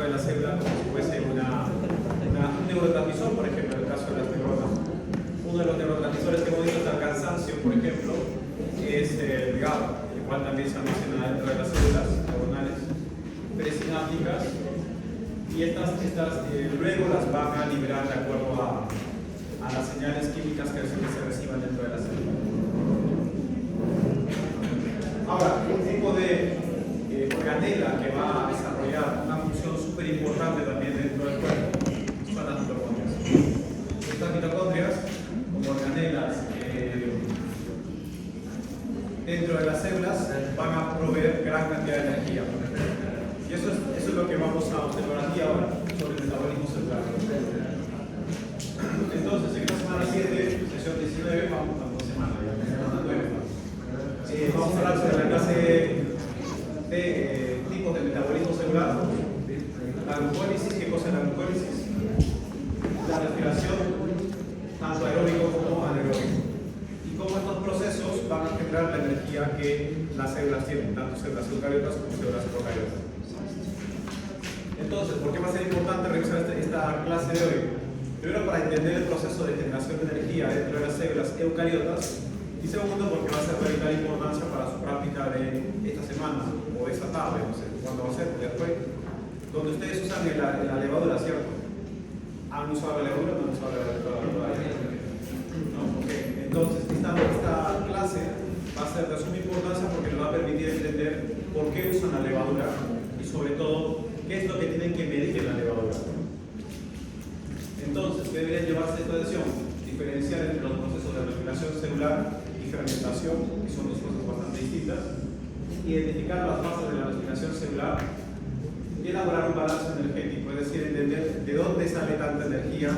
dentro de la célula como si fuese un neurotransmisor, por ejemplo, en el caso de las neuronas. Uno de los neurotransmisores que hemos visto hasta el cansancio, por ejemplo, es el GABA, el cual también se almacena dentro de las células neuronales presinápticas, y estas luego las van a liberar de acuerdo a las señales químicas que se reciban dentro de la célula. Ahora, un tipo de organela que va a desarrollar una función súper importante también dentro del cuerpo son las mitocondrias. Estas mitocondrias, como organelas dentro de las células, van a proveer gran cantidad de energía. Y eso es lo que vamos a observar aquí ahora sobre el metabolismo celular. Entonces, en la semana 7, sesión 19, vamos a 2 semanas, ya semana 9. Vamos a hablar sobre la clase de tipos de metabolismo celular, la glucólisis, qué cosa es la glucólisis, la respiración, tanto aeróbico como anaeróbico, y cómo estos procesos van a generar la energía que las células tienen, tanto células eucariotas como células procariotas. Entonces, ¿por qué va a ser importante revisar esta clase de hoy? Primero, para entender el proceso de generación de energía dentro de las células eucariotas, y segundo, porque va a ser de vital importancia para su práctica de esta semana o de esta tarde, no sé cuándo va a ser, porque después, donde ustedes usan la levadura, ¿cierto? ¿Han usado la levadura o no han usado la levadura todavía? No, ok. Entonces, esta clase va a ser de suma importancia porque nos va a permitir entender por qué usan la levadura y, sobre todo, qué es lo que tienen que medir en la levadura. Entonces, ¿qué debería llevarse esta atención? Diferenciar entre los procesos de respiración celular y fermentación, que son dos cosas bastante distintas, identificar las bases de la respiración celular y elaborar un balance energético, es decir, entender de dónde sale tanta energía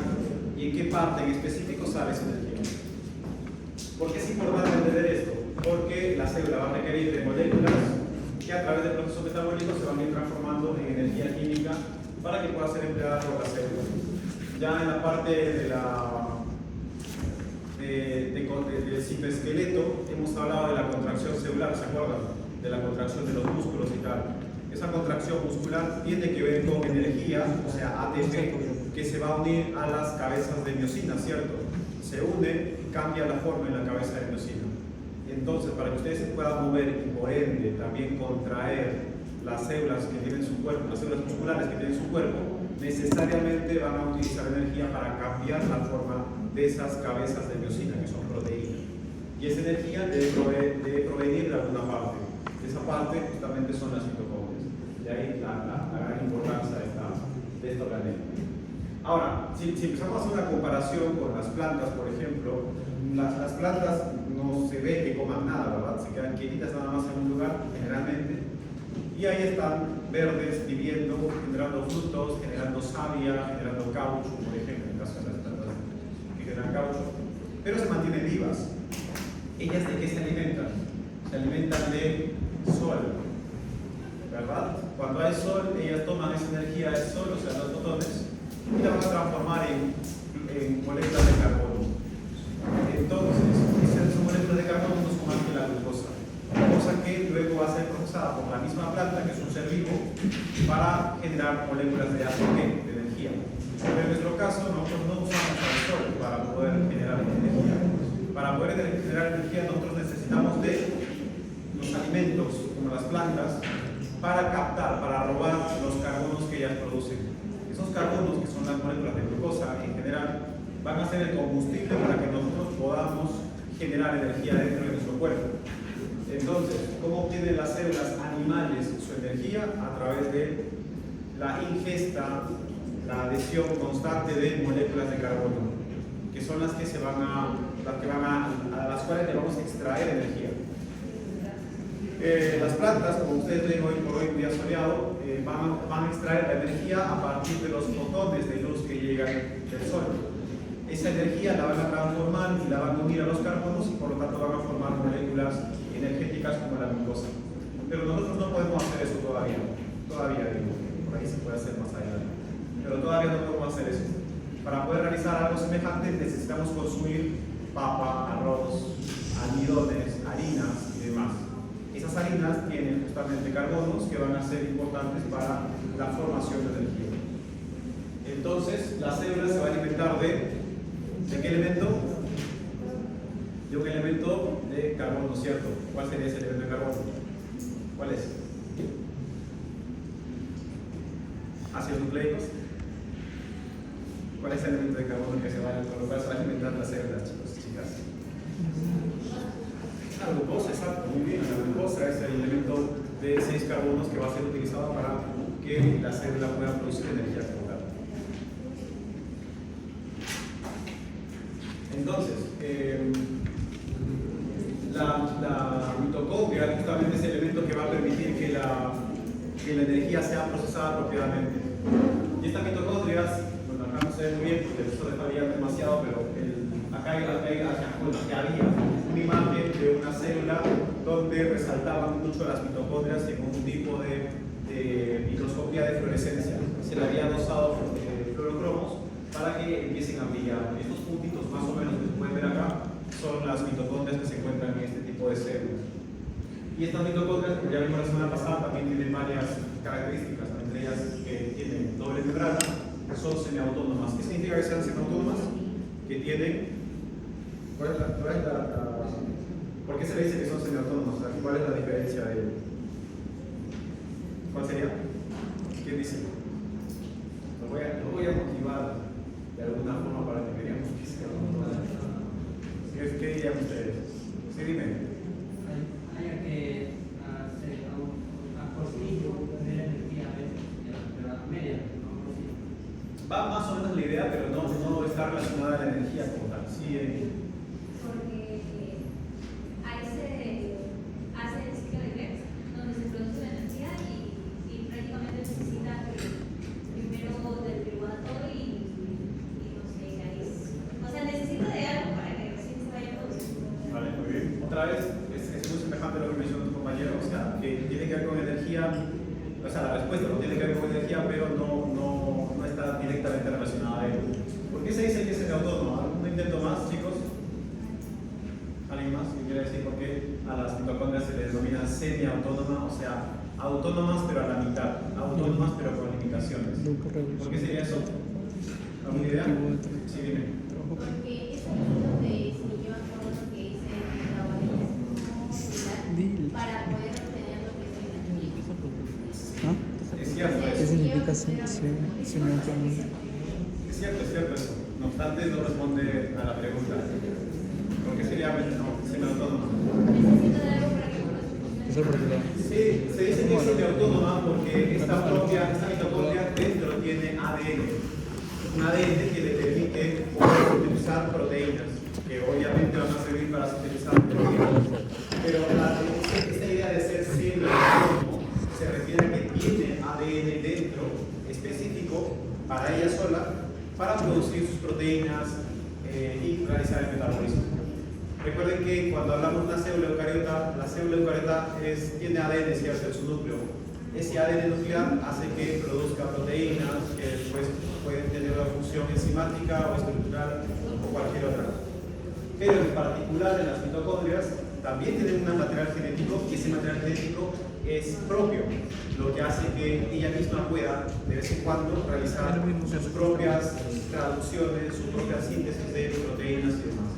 y en qué parte en específico sale esa energía. ¿Por qué es importante entender esto? Porque la célula va a requerir de moléculas que a través del proceso metabólico se van a ir transformando en energía química para que pueda ser empleada por la célula. Ya en la parte del citoesqueleto hemos hablado de la contracción celular, ¿se acuerdan? De la contracción de los músculos y tal. Esa contracción muscular tiene que ver con energía, o sea, ATP, que se va a unir a las cabezas de miocina, ¿cierto? Se une y cambia la forma en la cabeza de miocina. Entonces, para que ustedes se puedan mover y por ende también contraer las células que tienen su cuerpo, las células musculares que tienen su cuerpo, necesariamente van a utilizar energía para cambiar la forma de esas cabezas de miocina, que son proteínas. Y esa energía debe provenir de alguna parte. Esa parte justamente son las mitocondrias. De ahí la gran importancia de esta organela. Ahora, si empezamos a hacer una comparación con las plantas, por ejemplo, las plantas no se ve que coman nada, ¿verdad? Se quedan quietitas nada más en un lugar, generalmente. Y ahí están verdes, viviendo, generando frutos, generando savia, generando caucho, por ejemplo, en el caso de las plantas que generan caucho. Pero se mantienen vivas. ¿Ellas de qué se alimentan? Se alimentan de sol, ¿verdad? Cuando hay sol, ellas toman esa energía del sol, o sea, los fotones, y la van a transformar en moléculas de carbono. Entonces, esas moléculas de carbono no son más que la glucosa, cosa que luego va a ser procesada por la misma planta, que es un ser vivo, para generar moléculas de ATP, de energía. Pero en nuestro caso, nosotros no usamos el sol para poder generar energía. Para poder generar energía, nosotros necesitamos de los alimentos, como las plantas, para captar, para robar los carbonos que ellas producen. Esos carbonos, que son las moléculas de glucosa en general, van a ser el combustible para que nosotros podamos generar energía dentro de nuestro cuerpo. Entonces, ¿cómo obtienen las células animales su energía? A través de la ingesta, la adhesión constante de moléculas de carbono, que son las que a las cuales le vamos a extraer energía. Las plantas, como ustedes ven hoy por hoy, un día soleado, van a extraer la energía a partir de los fotones de luz que llegan del sol. Esa energía la van a transformar y la van a unir a los carbonos y por lo tanto van a formar moléculas energéticas como la glucosa. Pero nosotros no podemos hacer eso todavía. Todavía digo, por ahí se puede hacer más adelante. Pero todavía no podemos hacer eso. Para poder realizar algo semejante necesitamos consumir papa, arroz, almidones, harinas y demás. Esas harinas tienen justamente carbonos que van a ser importantes para la formación de energía. Entonces, la célula se va a alimentar ¿de qué elemento? De un elemento de carbono, ¿cierto? ¿Cuál sería ese elemento de carbono? ¿Cuál es? Ácidos nucleicos. ¿Cuál es el elemento de carbono que se va a colocar? Se va a alimentar la célula, chicos y chicas. La glucosa, exacto, muy bien. La glucosa es el elemento de 6 carbonos que va a ser utilizado para que la célula pueda producir energía como tal. Entonces, la mitocondria justamente es el elemento que va a permitir que la energía sea procesada apropiadamente. Y estas mitocondrias, bueno, acá no se ve muy bien porque esto dejaría demasiado, pero acá había una imagen de una célula donde resaltaban mucho las mitocondrias en un tipo de microscopía de fluorescencia. Se le había dosado fluorocromos para que empiecen a brillar. Estos puntitos más o menos que se pueden ver acá son las mitocondrias que se encuentran en este tipo de células. Y estas mitocondrias, como ya vimos la semana pasada, también tienen varias características, entre ellas que tienen doble membrana, que son semiautónomas. ¿Qué significa que sean semiautónomas? Que tienen... ¿Por qué se le dice que son semiautónomas? ¿Cuál es la diferencia de ellos? ¿Cuál sería? ¿Quién dice? Lo voy a motivar de alguna forma para que veamos que sean autónomas. ¿Qué dirían ustedes? Sí, dime. Haya que hacer a postillo tener energía de la media. Va más o menos la idea, pero no está relacionada a la energía como tal. Sí, porque ahí se hace el ciclo de Krebs, donde se produce la energía y prácticamente necesita primero derivado y no sé, ahí o sea, necesita de algo para que recién se vaya produciendo. Vale, muy bien. Otra vez, es muy semejante a lo que mencionó tu compañero, o sea, que tiene que ver con energía, o sea, la respuesta no tiene que ver con energía, pero no está directamente relacionada a ello. ¿Por qué se dice que es semiautónomo? ¿Algún intento más, chicos? ¿Alguien más que quiere decir por qué a las mitocondrias se les denomina semiautónoma? O sea, autónomas pero a la mitad, autónomas pero con limitaciones. ¿Por qué sería eso? ¿Alguna idea? Sí, dime. Porque es el punto de si yo acuerdo lo que hice en la molecular para poder obtener lo que es energía. Es cierto ¿Qué eso. significa semiautónomo? Es cierto eso. No obstante, no responde a la pregunta. ¿Por qué sería semiautónoma? Necesito de algo para que produzca. Eso es porque Sí, se dice que es semiautónoma porque esta mitocondria dentro tiene ADN. Un ADN que le permite sintetizar proteínas, que obviamente van a servir para sintetizar proteínas. Pero esta idea de ser semiautónomo se refiere a que tiene ADN dentro específico para ella sola para producir sus proteínas y realizar el metabolismo. Recuerden que cuando hablamos de una célula eucariota, la célula eucariota tiene ADN, ¿cierto?, en su núcleo. Ese ADN nuclear hace que produzca proteínas que después pueden tener una función enzimática o estructural o cualquier otra. Pero en particular en las mitocondrias también tienen un material genético y ese material genético es propio, lo que hace que ella misma pueda de vez en cuando realizar sus propias traducciones, sus propias síntesis de proteínas y demás.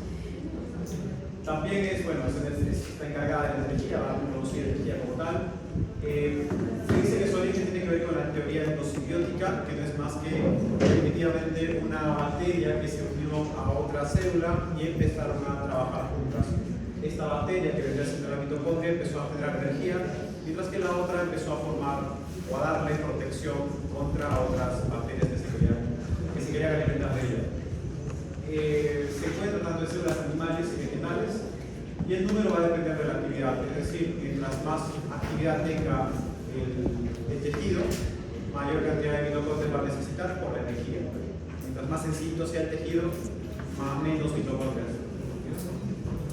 También está encargada de la energía, va a producir energía como tal. Se dice que su origen tiene que ver con la teoría endosimbiótica, que no es más que definitivamente una bacteria que se unió a otra célula y empezaron a trabajar juntas. Esta bacteria que vendría siendo la mitocondria empezó a generar energía, mientras que la otra empezó a formar o a darle protección contra otras bacterias que se querían alimentar de ella. Se encuentra tanto en células animales y vegetales y el número va a depender de la actividad, es decir, mientras más actividad tenga el tejido, mayor cantidad de mitocondrias va a necesitar por la energía. Mientras más sencillo sea el tejido, menos mitocondrias.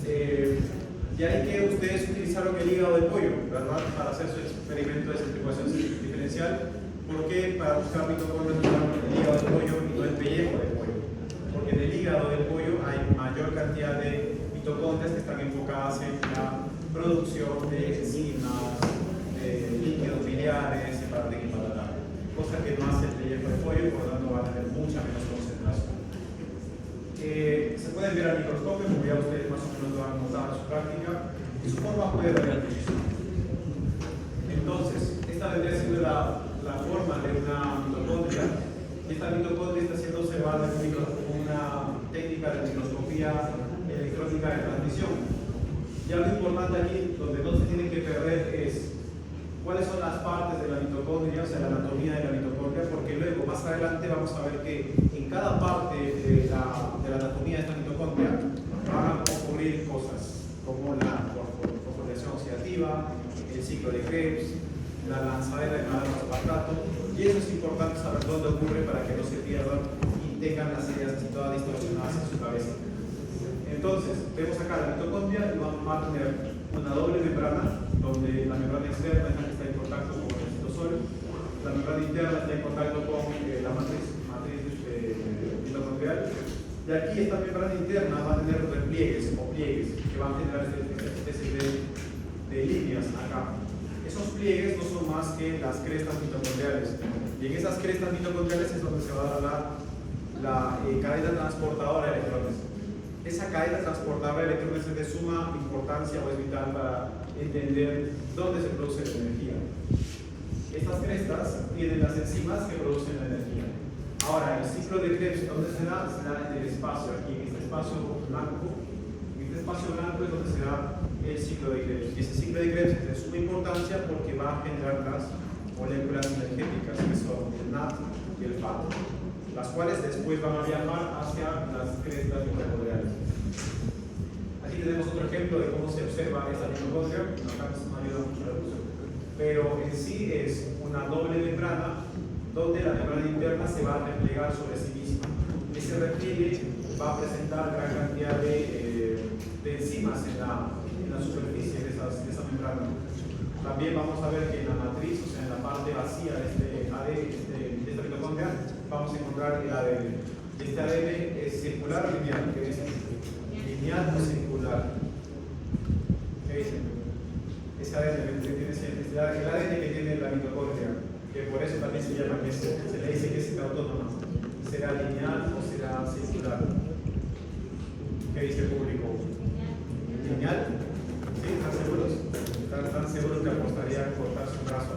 De ahí que ustedes utilizaron el hígado del pollo, ¿verdad?, para hacer su experimento de centrifugación diferencial. ¿Por qué para buscar mitocondrias usaron el hígado del pollo y no el pellejo del pollo? Porque en el hígado del pollo hay mayor cantidad de mitocondrias que están enfocadas en la producción de enzimas, de líquidos biliares y para cosa que no hace el pellejo del pollo y por lo tanto va a tener mucha menos concentración. Se pueden ver al microscopio, como ya ustedes más o menos lo han notado en su práctica, y su forma puede variar muchísimo. Entonces, esta vendría siendo la forma de una mitocondria. Esta mitocondria está siendo observada como una técnica de microscopía electrónica de transmisión. Ya lo importante aquí, donde no se tiene que perder, es cuáles son las partes de la mitocondria, o sea, la anatomía de la mitocondria, porque luego, más adelante, vamos a ver que en cada parte de la anatomía de esta mitocondria van a ocurrir cosas, como la fosforilación oxidativa, el ciclo de Krebs, la lanzadera de cadena-aspartato, y eso es importante saber dónde ocurre para que no se pierdan y tengan las ideas así todas distorsionadas en su cabeza. Entonces, vemos acá la mitocondria y va a tener una doble membrana, donde la membrana externa es la que está en contacto con el citosol, la membrana interna está en contacto con la matriz mitocondrial, y aquí esta membrana interna va a tener repliegues o pliegues que van a generar esta especie de líneas acá. Esos pliegues no son más que las crestas mitocondriales, y en esas crestas mitocondriales es donde se va a dar la cadena transportadora de electrones. Esa cadena transportadora de electrones es de suma importancia o es vital para entender dónde se produce la energía. Estas crestas tienen las enzimas que producen la energía. Ahora, el ciclo de Krebs, ¿dónde se da? Se da en el espacio, aquí en este espacio blanco. En este espacio blanco es donde se da el ciclo de Krebs. Y ese ciclo de Krebs es de suma importancia porque va a generar las moléculas energéticas, que son el NAD y el FAT, las cuales después van a viajar hacia las crestas mitocondriales. Aquí tenemos otro ejemplo de cómo se observa esta mitocondria. Acá no ayuda mucho la luz, pero en sí es una doble membrana donde la membrana interna se va a replegar sobre sí misma. Ese repliegue va a presentar gran cantidad de enzimas en la superficie de esa membrana. También vamos a ver que en la matriz, o sea, en la parte vacía de este ADN, de esta mitocondria, vamos a encontrar el ADN. Este ADN es circular o lineal. ¿Qué dicen? Lineal o circular. ¿Qué dicen? Ese ADN que tiene el ADN que tiene la mitocondria, que por eso también se llama, que se le dice que es autónoma. ¿Será lineal o será circular? ¿Qué dice el público? ¿Lineal? ¿Sí? ¿Están seguros? ¿Están seguros que apostarían a cortarse un brazo?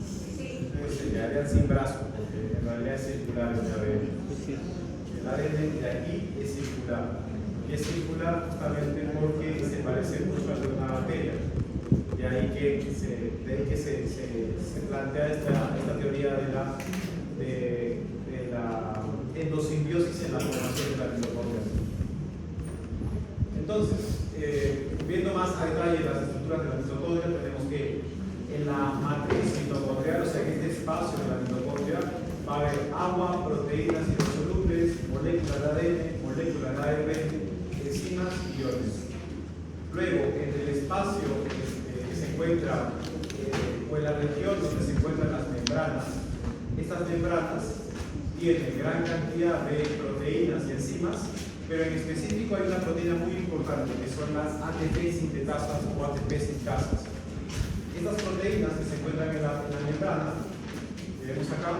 Sí. Se le harían sin brazo, porque en realidad es circular el ADN. El ADN de aquí es circular. Y es circular justamente porque se parece mucho a una bacteria. Y ahí que se plantea esta teoría de la endosimbiosis en la formación de la mitocondria. Entonces, viendo más a detalle las estructuras de la mitocondria, tenemos que en la matriz mitocondrial, o sea, en este espacio de la mitocondria, va a haber agua, proteínas hidrosolubles, moléculas de ADN, moléculas de ARN, enzimas y iones. Luego, en el espacio que se encuentra, o en la región donde se encuentran las membranas, estas membranas tienen gran cantidad de proteínas y enzimas, pero en específico hay una proteína muy importante que son las ATP sintetasas o ATP sintasas. Estas proteínas que se encuentran en la membrana, que vemos acá,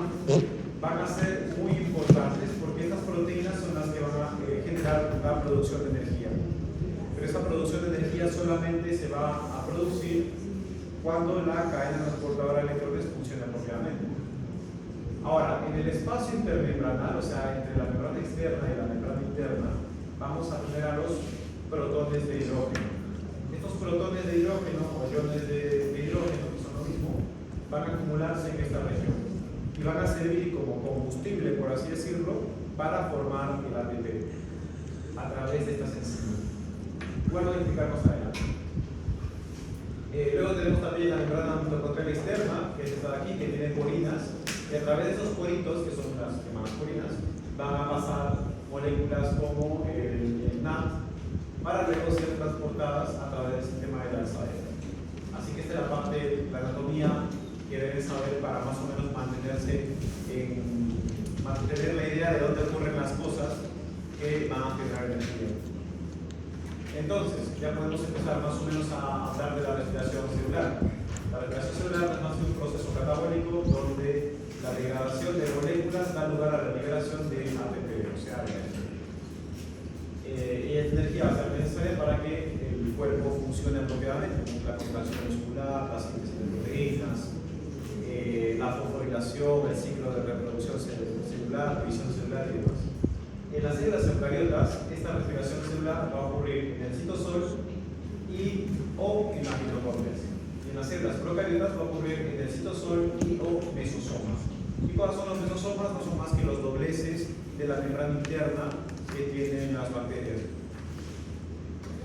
van a ser muy importantes porque estas proteínas son las que van a generar la producción de energía. Pero esa producción de energía solamente se va a producir cuando la cadena transportadora de electrones funciona apropiadamente. Ahora, en el espacio intermembranal, o sea, entre la membrana externa y la membrana interna, vamos a tener a los protones de hidrógeno. Estos protones de hidrógeno, o iones de hidrógeno, que son lo mismo, van a acumularse en esta región y van a servir como combustible, por así decirlo, para formar el ATP a través de estas enzimas. Bueno, voy a explicar más adelante. Luego tenemos también la membrana mitocondrial externa, que es esta de aquí, que tiene porinas, y a través de esos poritos, que son las llamadas porinas, van a pasar moléculas como el NAD para luego ser transportadas a través del sistema de lanzadera. Así que esta es la parte, la anatomía que deben saber para más o menos mantener la idea de dónde ocurren las cosas que van a generar energía. Entonces, ya podemos empezar más o menos a hablar de la respiración celular. La respiración celular no es más que un proceso catabólico donde la degradación de moléculas moléculas da lugar a la liberación de ATP, o sea, energía. Y esta energía va a ser necesaria para que el cuerpo funcione apropiadamente, como la contracción muscular, la síntesis de proteínas, la fosforilación, el ciclo de reproducción celular, división celular y demás. En las células eucariotas, esta respiración celular va a ocurrir en el citosol o en las mitocondrias. Y en las células procariotas va a ocurrir en el citosol o mesosomas. ¿Y cuáles son los mesosomas? No son más que los dobleces de la membrana interna que tienen las bacterias.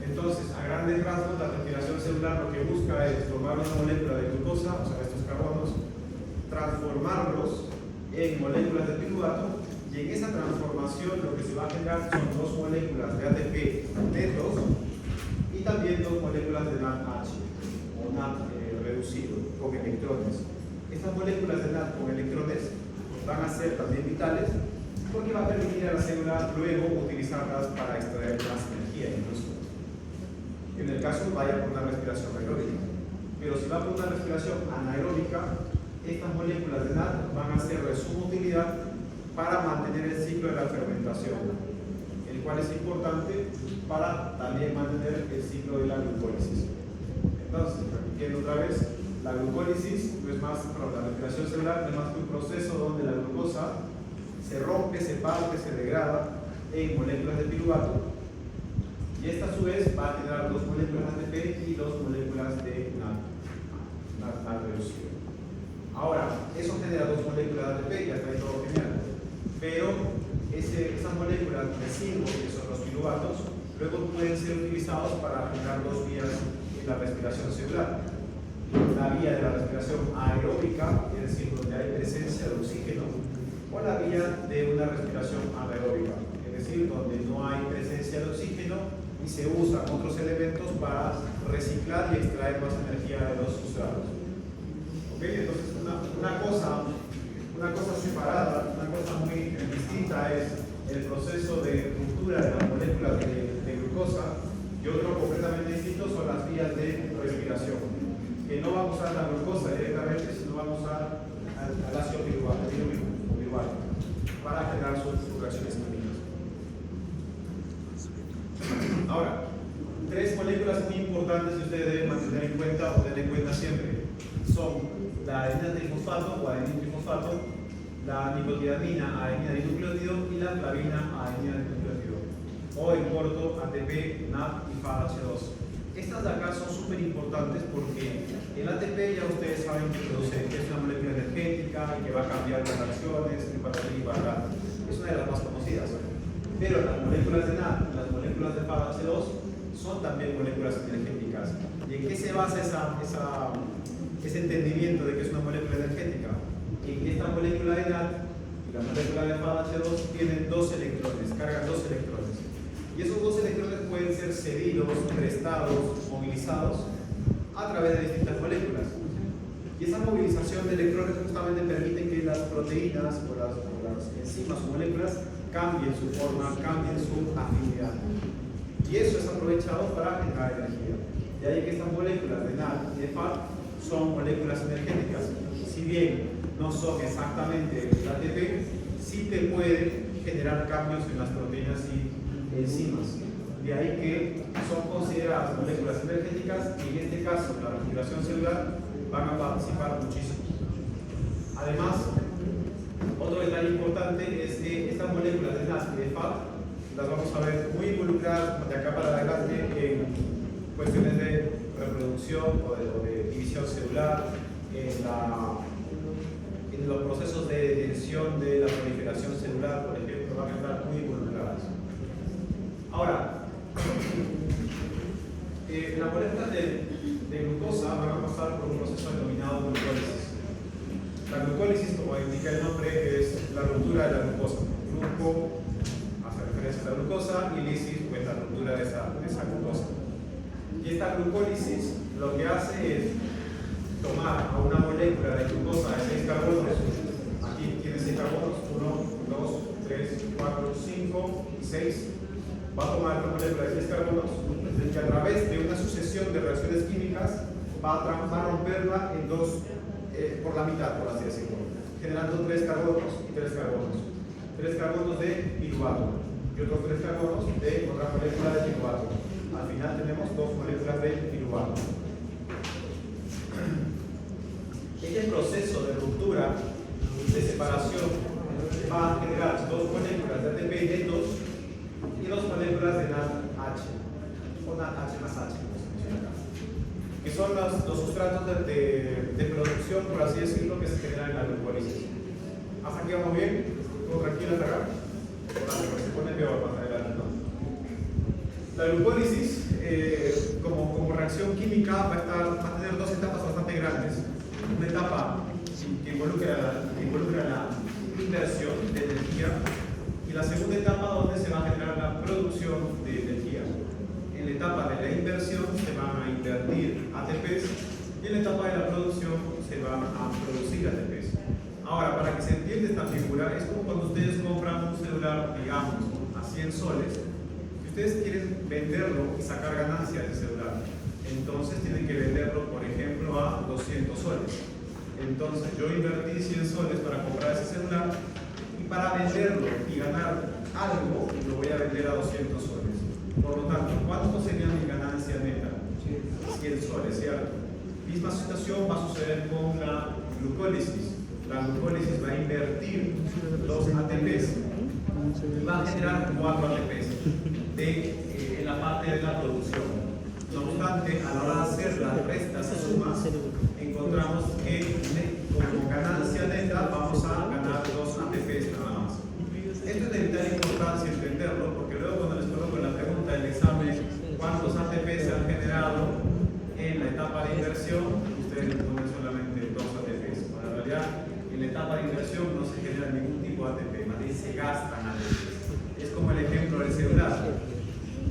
Entonces, a grandes rasgos, la respiración celular lo que busca es tomar una molécula de glucosa, o sea, estos carbonos, transformarlos en moléculas de piruvato, y en esa transformación lo que se va a generar son dos moléculas de ATP netos y también dos moléculas de NADH o NAD reducido con electrones. Estas moléculas de NAD con electrones van a ser también vitales porque va a permitir a la célula luego utilizarlas para extraer más energía incluso. En el caso vaya por una respiración aeróbica. Pero si va por una respiración anaeróbica, estas moléculas de NAD van a ser de suma utilidad para mantener el ciclo de la fermentación, el cual es importante para también mantener el ciclo de la glucólisis. Entonces, repitiendo otra vez, la glucólisis no es más, la respiración celular no es más que un proceso donde la glucosa se rompe, se parte, se degrada en moléculas de piruvato, y esta a su vez va a generar dos moléculas de ATP y dos moléculas de NAD reducido. Ahora, eso genera dos moléculas de ATP, ya está ahí todo genial. Pero esas moléculas residuos, que son los piruvatos, luego pueden ser utilizados para generar dos vías en la respiración celular. La vía de la respiración aeróbica, es decir, donde hay presencia de oxígeno, o la vía de una respiración anaeróbica, es decir, donde no hay presencia de oxígeno y se usan otros elementos para reciclar y extraer más energía de los sustratos. ¿Ok? Entonces, una cosa separada, una cosa muy distinta es el proceso de ruptura de las moléculas de glucosa, y otro completamente distinto son las vías de respiración, que no vamos a usar la glucosa directamente, sino vamos a usar al ácido piruvato para generar sus reacciones químicas. Ahora, tres moléculas muy importantes que ustedes deben mantener en cuenta o tener en cuenta siempre son la adenina trifosfato o adenina trifosfato, la nicotinamina adenina dinucleótido y la flavina adenina dinucleótido, o en corto ATP, NAD y FADH2. Estas de acá son súper importantes porque el ATP ya ustedes saben que es una molécula energética y que va a cambiar las reacciones y para es una de las más conocidas. Pero las moléculas de NAD y las moléculas de FADH2 son también moléculas energéticas. ¿Y en qué se basa ese entendimiento de que es una molécula energética? En que esta molécula de NAD y la molécula de FADH2 tienen dos electrones, cargan dos electrones. Y esos dos electrones pueden ser cedidos, prestados, movilizados a través de distintas moléculas. Y esa movilización de electrones justamente permite que las proteínas o las enzimas o moléculas cambien su forma, cambien su afinidad. Y eso es aprovechado para generar energía. De ahí que estas moléculas de NAD y de FAD son moléculas energéticas. Si bien no son exactamente el ATP, sí te pueden generar cambios en las proteínas y enzimas. De ahí que son consideradas moléculas energéticas y en este caso la respiración celular van a participar muchísimo. Además, otro detalle importante es que estas moléculas de NAD y de FAD las vamos a ver muy involucradas de acá para adelante en cuestiones de reproducción o de división celular, en los procesos de detención de la proliferación celular, por ejemplo, van a estar muy involucradas. Ahora, las moléculas de glucosa van a pasar por un proceso denominado glucólisis. La glucólisis, como indica el nombre, es la ruptura de la glucosa. Grupo hace referencia a la glucosa y lisis es la ruptura de esa glucosa. Y esta glucólisis lo que hace es tomar a una molécula de glucosa de 6 carbonos, aquí tiene 6 carbonos, 1, 2, 3, 4, 5 y 6, va a tomar una molécula de 6 carbonos que a través de una sucesión de reacciones químicas va a romperla en dos, por la mitad, por así decirlo. generando 3 carbonos y 3 carbonos. 3 carbonos de piruvato y otros 3 carbonos de otra molécula de piruvato. Al final tenemos 2 moléculas de piruvato. Este proceso de ruptura, de separación, va a generar 2 moléculas de ATP netos y 2 moléculas de NADH, o NADH más H, como se menciona acá, que son los sustratos de producción, por así decirlo, que se generan en la glucólisis. ¿Hasta aquí vamos bien? ¿Todo tranquilo hasta acá? Vale, pues se pone peor más adelante, ¿no? La glucólisis, como reacción química, va a tener 2 etapas bastante grandes. Una etapa que involucra la inversión de energía y la segunda etapa donde se va a generar la producción de energía. En la etapa de la inversión se van a invertir ATPs y en la etapa de la producción se van a producir ATPs. Ahora, para que se entienda esta figura, es como cuando ustedes compran un celular, digamos, a 100 soles. Si ustedes quieren venderlo y sacar ganancias del celular, entonces tienen que venderlo, por ejemplo, a 200 soles. Entonces yo invertí 100 soles para comprar ese celular y para venderlo y ganar algo lo voy a vender a 200 soles. Por lo tanto, ¿cuánto sería mi ganancia neta? 100 soles, ¿cierto? Misma situación va a suceder con la glucólisis. La glucólisis va a invertir los ATPs y va a generar 4 ATPs en la parte de la producción. No obstante, a la hora de hacer las restas y sumas, encontramos que como ganancia neta vamos a ganar 2 ATPs nada más. Esto es de vital importancia entenderlo, porque luego cuando les coloco la pregunta del examen, ¿cuántos ATPs se han generado en la etapa de inversión? Ustedes ponen solamente 2 ATPs. Bueno, en realidad, en la etapa de inversión no se genera ningún tipo de ATP, más bien se gastan ATPs. Es como el ejemplo del celular.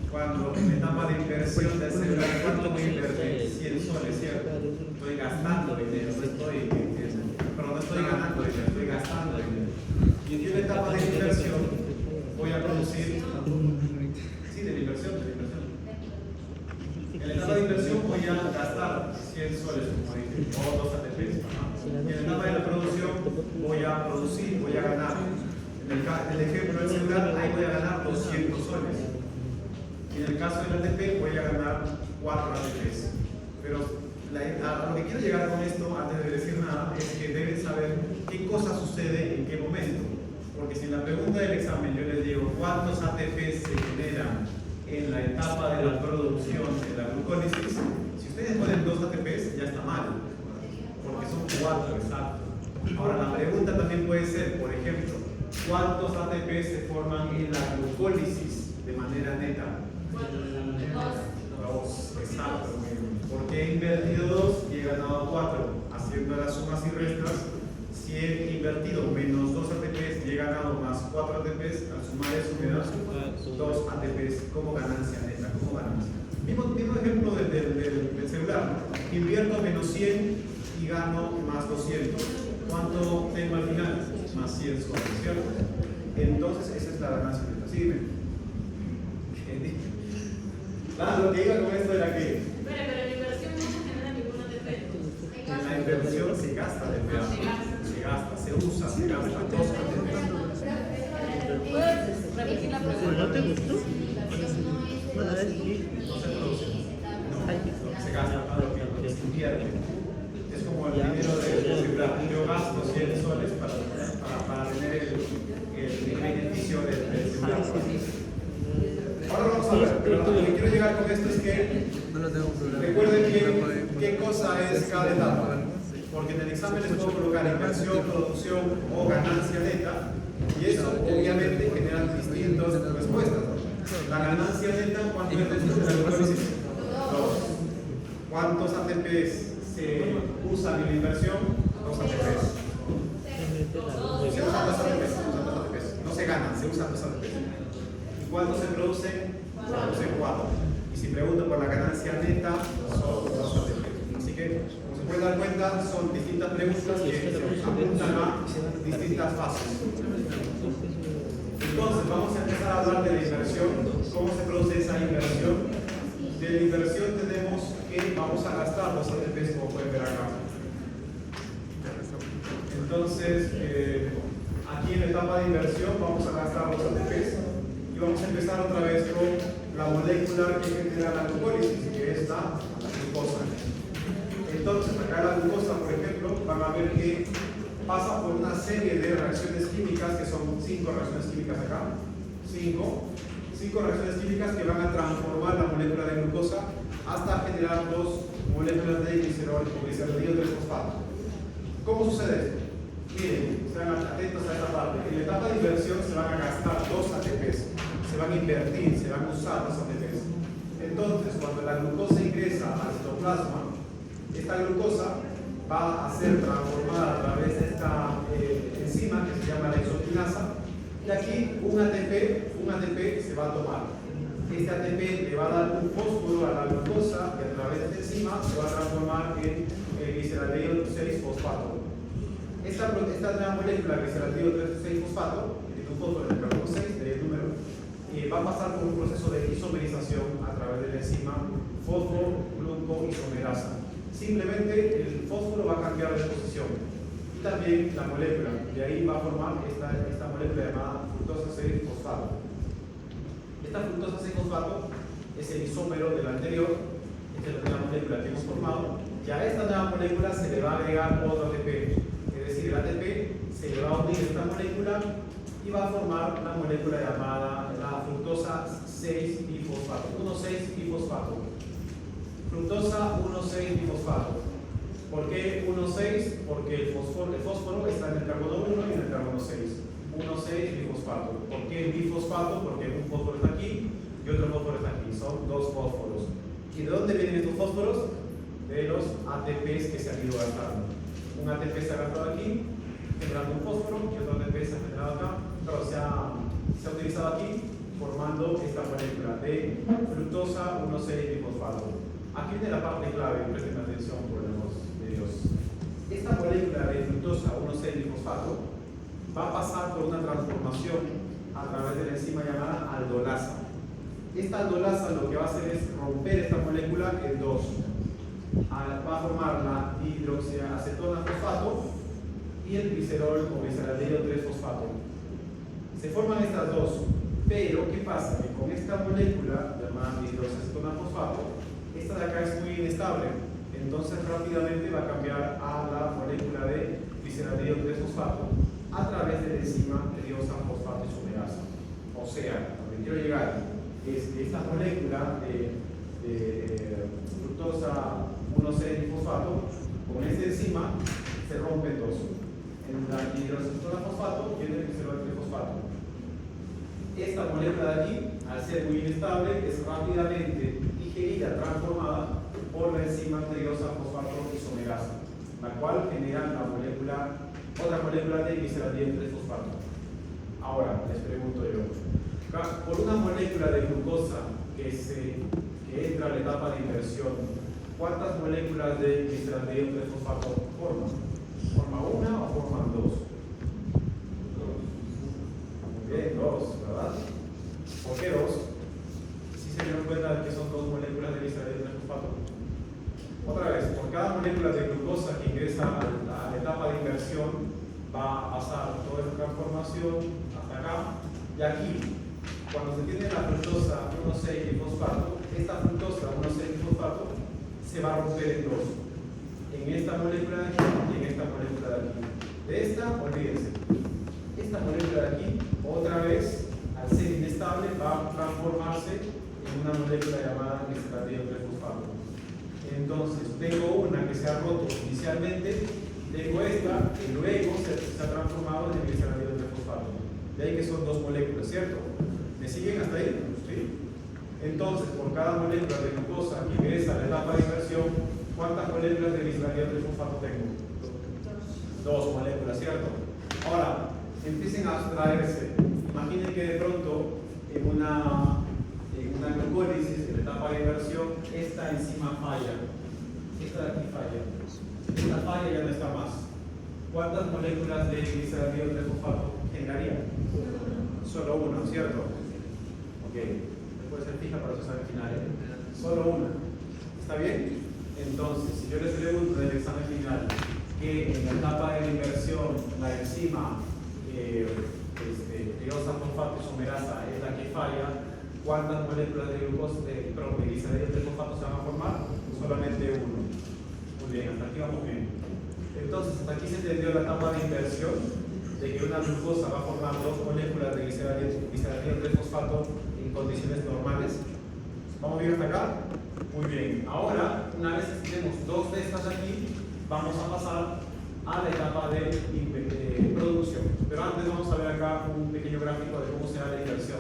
Cuando en la etapa de inversión del celular, ¿cuánto voy a invertir? 100 soles, ¿cierto? Estoy gastando dinero, no estoy ganando dinero, estoy gastando dinero. Y en la etapa de inversión voy a producir, sí, de la inversión. En la etapa de inversión voy a gastar 100 soles, como dije, o 2 ATPs. Y en la etapa de la producción voy a producir, voy a ganar. En el ejemplo del celular, ahí voy a ganar 200 soles. Y en el caso del ATP voy a ganar 4 ATPs. Pero a lo que quiero llegar con esto, antes de decir nada, es que deben saber qué cosa sucede en qué momento. Porque si en la pregunta del examen yo les digo cuántos ATPs se generan en la etapa de la producción de la glucólisis, si ustedes ponen 2 ATPs ya está mal, porque son 4, exacto. Ahora la pregunta también puede ser, por ejemplo, ¿cuántos ATPs se forman en la glucólisis de manera neta? 2, exacto. Porque he invertido 2 y he ganado 4. Haciendo las sumas y restas, si he invertido menos 2 ATPs y he ganado más 4 ATPs, al sumar eso me da 2 ATPs como ganancia neta, como ganancia. Mismo ejemplo del celular, ¿no? Invierto menos 100 y gano más 200. ¿Cuánto tengo al final? Más 100 soles, ¿cierto? Entonces esa es la ganancia neta. Sígueme. Lo que iba con esto era que Pero en la inversión no se genera ningún ATP. en la inversión se gasta ATP. Se gasta, se usa, se gasta 2 ATP. ¿Puedes repetir la pregunta? ¿No te gustó? No se produce. No, se gasta lo que se invierte. Es como el dinero del celular. Yo gasto 100 soles para tener el beneficio del celular. Ahora vamos a ver, pero lo que quiero llegar con esto es que recuerden bien qué cosa es cada etapa, porque en el examen les puedo colocar inversión, producción o ganancia neta, y eso obviamente genera distintas respuestas. La ganancia neta, ¿cuánto es la glucólisis? 2. ¿Cuántos ATPs se usan en la inversión? 2 ATPs. Se usan 2 ATPs, no se ganan, se usan 2 ATPs. ¿Cuánto se produce? Se produce 4. Y si pregunto por la ganancia neta, son 2 ATP. Así que, como se puede dar cuenta, son distintas preguntas que se apuntan a distintas fases. Entonces, vamos a empezar a hablar de la inversión. ¿Cómo se produce esa inversión? De la inversión tenemos que vamos a gastar los ATPs, como pueden ver acá. Entonces, aquí en la etapa de inversión vamos a gastar los ATPs y vamos a empezar otra vez con la molécula que genera la glucólisis, que es la glucosa. Entonces, acá la glucosa, por ejemplo, van a ver que pasa por una serie de reacciones químicas, que son 5 reacciones químicas acá, 5 reacciones químicas que van a transformar la molécula de glucosa hasta generar 2 moléculas de glicerol o glicerolíderos del fosfato. ¿Cómo sucede esto? Miren, están atentos a esta parte. En la etapa de inversión se van a gastar 2 ATPs, se van a invertir, se van a usar los ATPs. Entonces, cuando la glucosa ingresa al citoplasma, esta glucosa va a ser transformada a través de esta enzima que se llama la exoquinasa, y aquí un ATP se va a tomar. Este ATP le va a dar un fósforo a la glucosa y a través de esta enzima se va a transformar en gliceraldehído 6-fosfato. Esta nueva molécula, gliceraldehído 6-fosfato, que tiene un fósforo en el carbono 6, de número, va a pasar por un proceso de isomerización a través de la enzima fosfo-glucoisomerasa. Simplemente el fósforo va a cambiar de posición y también la molécula, de ahí va a formar esta molécula llamada fructosa 6-fosfato. Esta fructosa 6-fosfato es el isómero del anterior. Esta es la nueva molécula que hemos formado, y a esta nueva molécula se le va a agregar otro ATP, es decir, el ATP se le va a unir a esta molécula y va a formar una molécula llamada la fructosa 6-bifosfato, 1,6-bifosfato. Fructosa 1,6-bifosfato. ¿Por qué 1,6? Porque el fósforo está en el carbono 1 y en el carbono 6. 1,6-bifosfato. ¿Por qué bifosfato? Porque un fósforo está aquí y otro fósforo está aquí. Son 2 fósforos. ¿Y de dónde vienen estos fósforos? De los ATPs que se han ido gastando. Un ATP se ha gastado aquí, generando un fósforo, y otro ATP se ha generado acá, pero se ha utilizado aquí, formando esta molécula de fructosa 1,6-bifosfato. Aquí viene la parte clave, presten atención por el amor de Dios. Esta molécula de fructosa 1,6-bifosfato va a pasar por una transformación a través de la enzima llamada aldolasa. Esta aldolasa lo que va a hacer es romper esta molécula en 2. Va a formar la dihidroxiacetona fosfato y el glicerol o gliceraldehído 3-fosfato. Se forman estas 2, pero ¿qué pasa? Que con esta molécula llamada dihidroxiacetona fosfato, esta de acá es muy inestable, entonces rápidamente va a cambiar a la molécula de gliceraldehído 3-fosfato a través de la enzima tiosa fosfato isomerasa. O sea, donde quiero llegar es que esta molécula de fructosa 1,6-bifosfato, con esta enzima se rompe en 2. En la dihidroxiacetona fosfato viene el glicerol 3-fosfato. Esta molécula de aquí, al ser muy inestable, es rápidamente digerida, transformada por la enzima tiosa fosfato isomerasa, la cual genera otra molécula de gliceraldehído 3-fosfato. Ahora, les pregunto yo, por una molécula de glucosa que entra a la etapa de inversión, ¿cuántas moléculas de gliceraldehído 3-fosfato forman? ¿Forma una o forman 2? Bien, 2, ¿verdad? ¿Por qué 2? Si se dieron cuenta de que son 2 moléculas de gliceraldehído 3-fosfato. Otra vez, por cada molécula de glucosa que ingresa a la etapa de inversión, va a pasar toda esta transformación hasta acá, y aquí, cuando se tiene la fructosa 1,6-bifosfato, esta fructosa 1,6-bifosfato se va a romper en 2, en esta molécula de aquí y en esta molécula de aquí. De esta, olvídense, esta molécula de aquí, otra vez, al ser inestable, va a transformarse en una molécula llamada gliceraldehído 3-fosfato. Entonces, tengo una que se ha roto inicialmente, tengo esta que luego se ha transformado en gliceraldehído 3-fosfato. De ahí que son 2 moléculas, ¿cierto? ¿Me siguen hasta ahí? ¿Sí? Entonces, por cada molécula de glucosa que ingresa a la etapa de inversión, ¿cuántas moléculas de gliceraldehído 3-fosfato tengo? 2 moléculas, ¿cierto? Ahora, empiecen a abstraerse. Imaginen que de pronto en una glucólisis, en la etapa de inversión, esta enzima falla. Esta de aquí falla. Esta falla ya no está más. ¿Cuántas moléculas de gliceraldehído 3-fosfato generaría? Solo una, ¿cierto? Ok. Después se fija para usar al final. Solo una. ¿Está bien? Entonces, si yo les pregunto en el examen final, que en la etapa de la inversión la enzima triosafosfato isomerasa es la que falla, ¿cuántas moléculas de glucosa, de glicerina de fosfato se van a formar? Solamente uno. Muy bien, hasta aquí vamos bien. Entonces, hasta aquí se entendió la etapa de inversión, de que una glucosa va a formar dos moléculas de glicerina de fosfato en condiciones normales. ¿Vamos bien hasta acá? Muy bien. Ahora, una vez que tenemos dos de estas aquí, vamos a pasar a la etapa de producción. Pero antes vamos a ver acá un pequeño gráfico de cómo se da la inversión.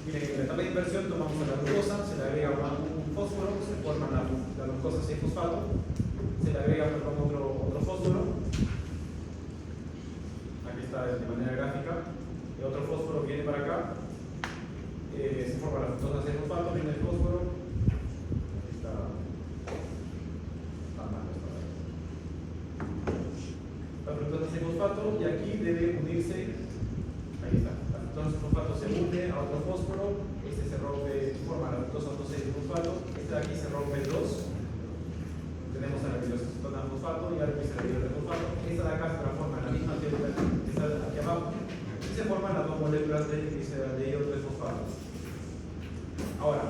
Miren, en la etapa de inversión tomamos a la glucosa, se le agrega un fósforo, se forma la glucosa 6-fosfato, se le agrega otro fósforo. Aquí está de manera gráfica. Y otro fósforo viene para acá. Se forma la glucosa 6-fosfato, viene el fósforo. Aquí está. La fructosa 6-fosfato y aquí debe unirse, ahí está, la fructosa 6-fosfato se une a otro fósforo, este se rompe, forma la fructosa 6-fosfato, este de aquí se rompe en dos, tenemos a la glicositona fosfato y a la glicositona fosfato, esta de acá se transforma en la misma que está aquí abajo y se forman las dos moléculas de glicerdaldehído 3-fosfato. Ahora,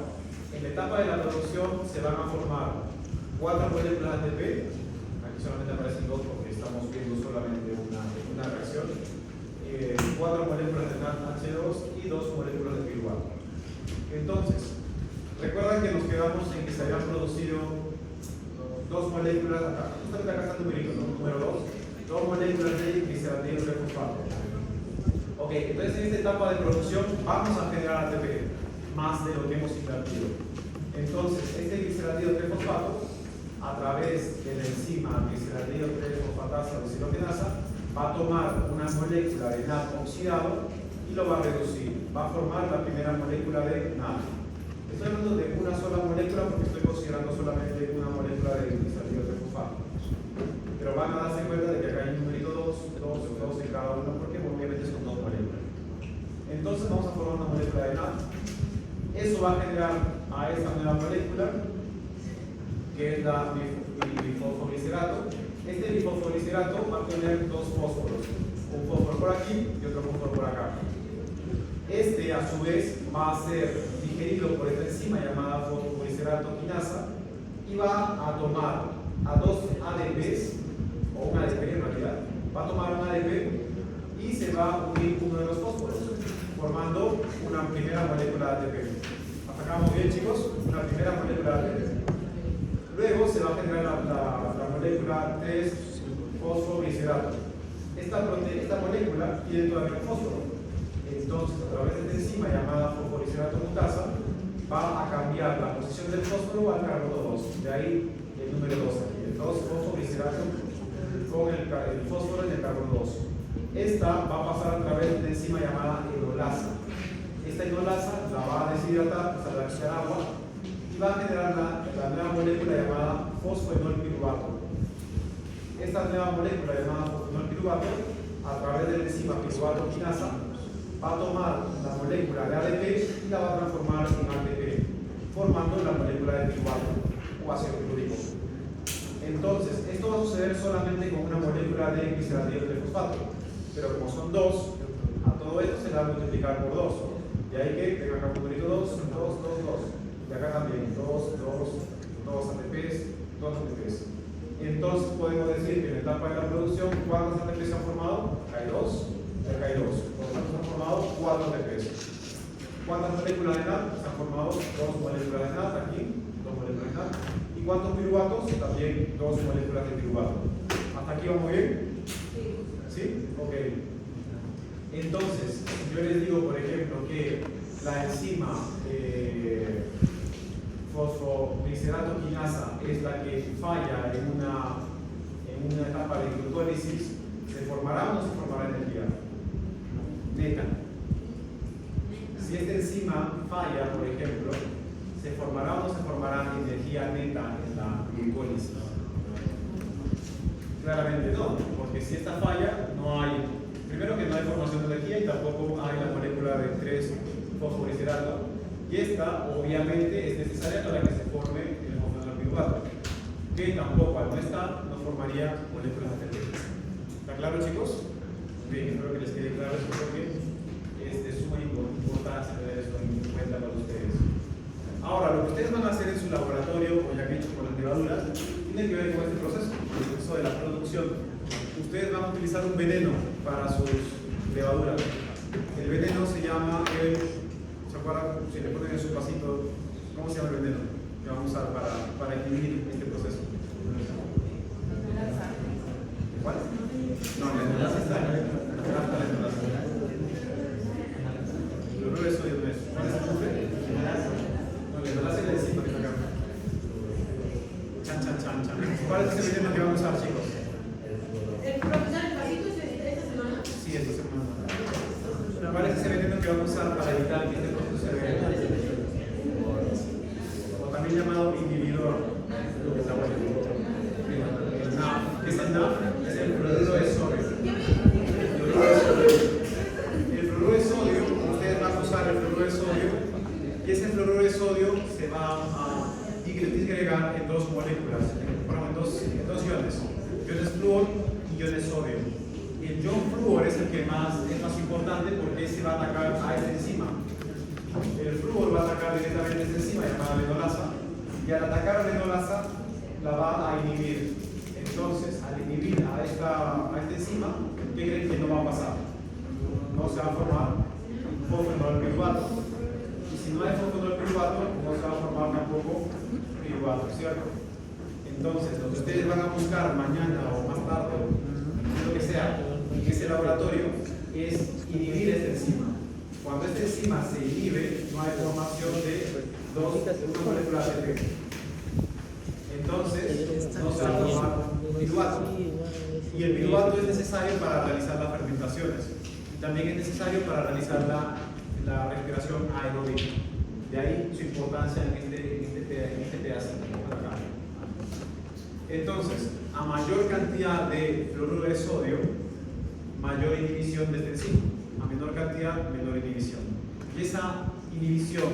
en la etapa de la producción se van a formar 4 moléculas de ATP, aquí solamente aparecen 2 porque estamos viendo solamente una reacción, 4 moléculas de NADH2 y 2 moléculas de piruvato. Entonces, recuerdan que nos quedamos en que se habían producido 2 moléculas, acá, justamente acá está el numerito, ¿no? Número 2 moléculas de gliceraldehído 3-fosfato. Ok, entonces en esta etapa de producción vamos a generar ATP, más de lo que hemos invertido. Entonces, este gliceraldehído 3-fosfato a través de la enzima gliceraldehído 3-fosfatasa o silogenasa va a tomar una molécula de NAD oxidado y lo va a reducir. Va a formar la primera molécula de NAD. Estoy hablando de una sola molécula porque estoy considerando solamente una molécula de gliceraldehído 3-fosfato. Pero van a darse cuenta de que acá hay un numerito 2 en cada uno porque obviamente son 2 moléculas. Entonces vamos a formar una molécula de NAD. Eso va a generar a esta nueva molécula, que es la bifosfoglicerato. Este bifosfoglicerato va a tener 2 fósforos, un fósforo por aquí y otro fósforo por acá. Este a su vez va a ser digerido por esta enzima llamada fosfoglicerato quinasa y va a tomar a 2 ADPs, o un ADP en realidad, va a tomar un ADP y se va a unir uno de los fósforos, formando una primera molécula de ATP. ¿Hasta acá vamos bien, chicos? Una primera molécula de ATP. Luego se va a generar la molécula 3-fosfoglicerato. Esta molécula tiene todavía un fósforo. Entonces, a través de esta enzima llamada fosfoglicerato mutasa, va a cambiar la posición del fósforo al carbono 2. De ahí el número 2 aquí. El 2-fosfoglicerato con el fósforo en el carbono 2. Esta va a pasar a través de una enzima llamada enolasa. Esta enolasa la va a deshidratar, hasta reaccionar agua, y va a generar la nueva molécula llamada fosfoenolpiruvato. Esta nueva molécula llamada fosfoenolpiruvato, a través de la enzima piruvato quinasa, va a tomar la molécula de ADP y la va a transformar en ATP, formando la molécula de piruvato o ácido clorhídrico. Entonces, esto va a suceder solamente con una molécula de gliceraldehído 3-fosfato, pero como son 2, a todo esto se le va a multiplicar por 2. De ahí que tenga acá un numerito 2, 2, 2, 2. Y acá también 2 ATPs, 2 ATPs. Entonces podemos decir que en la etapa de la producción, ¿cuántos ATPs se han formado? Acá hay 2, acá hay 2. Por lo tanto, se han formado 4 ATPs. ¿Cuántas moléculas de NAD? Se han formado 2 moléculas de NAD, aquí, 2 moléculas de NAD. ¿Y cuántos piruvatos? También 2 moléculas de piruvato. ¿Hasta aquí vamos bien? ¿Sí? Ok. Entonces, yo les digo, por ejemplo, que la enzima fosfoglicerato quinasa es la que falla en una etapa de glucólisis, ¿se formará o no se formará energía neta? Si esta enzima falla, por ejemplo, ¿se formará o no se formará energía neta en la glucólisis? Claramente no, porque si esta falla, no hay, primero que no hay formación de energía y tampoco hay la molécula de 3-fosfoglicerato. Y esta, obviamente, es necesaria para que se forme el fosfoenolpiruvato, que tampoco, al no estar, no formaría moléculas alternas. ¿Está claro, chicos? Bien, espero que les quede claro eso porque es de suma importancia tener eso en cuenta para ustedes. Ahora, lo que ustedes van a hacer en su laboratorio, o ya que he hecho con las levaduras, tiene que ver con este proceso, el proceso de la producción. Ustedes van a utilizar un veneno para sus levaduras. El veneno se llama ¿se acuerdan? Si le ponen en su vasito, ¿cómo se llama el veneno que vamos a usar para inhibir este proceso? ¿Cuál? No, la enolasa está. La enolasa. Cloruro de sodio no es. ¿Cuál es el nombre? No, la enolasa es la enzima que está acá. Chan, chan, chan, chan. ¿Cuál es ese veneno que vamos a usar, chicos? ¿El profesor el pasito es esta semana? Sí, esta semana. ¿Cuál es ese veneno que vamos a usar para evitar que este proceso se vea? O también llamado inhibidor metabólico. El NAF. ¿Qué es el NAF? Es el fluoruro de sodio. El fluoruro de sodio, ustedes van a usar el fluoruro de sodio y ese fluoruro de sodio se va a disgregar en dos moléculas, en dos iones, iones flúor y iones sodio. El ion flúor es el que es más importante porque ese va a atacar a esta enzima. El flúor va a atacar directamente a esta enzima llamada lenolasa y al atacar a la lenolasa la va a inhibir. Entonces, al inhibir a esta enzima, ¿qué creen que no va a pasar? No se va a formar fosfenolpiruvato. Y si no hay fosfenolpiruvato, no se va a formar tampoco piruvato, ¿cierto? Entonces, lo que ustedes van a buscar mañana o más tarde, lo que sea, en ese laboratorio, es inhibir esta enzima. Cuando esta enzima se inhibe, no hay formación de una molécula ATP. Entonces, no se va a formar piruvato. Y el piruvato es necesario para realizar las fermentaciones. Y también es necesario para realizar la respiración aeróbica. De ahí su importancia en este pedacito. Entonces, a mayor cantidad de fluoruro de sodio, mayor inhibición de esta enzima. A menor cantidad, menor inhibición. Y esa inhibición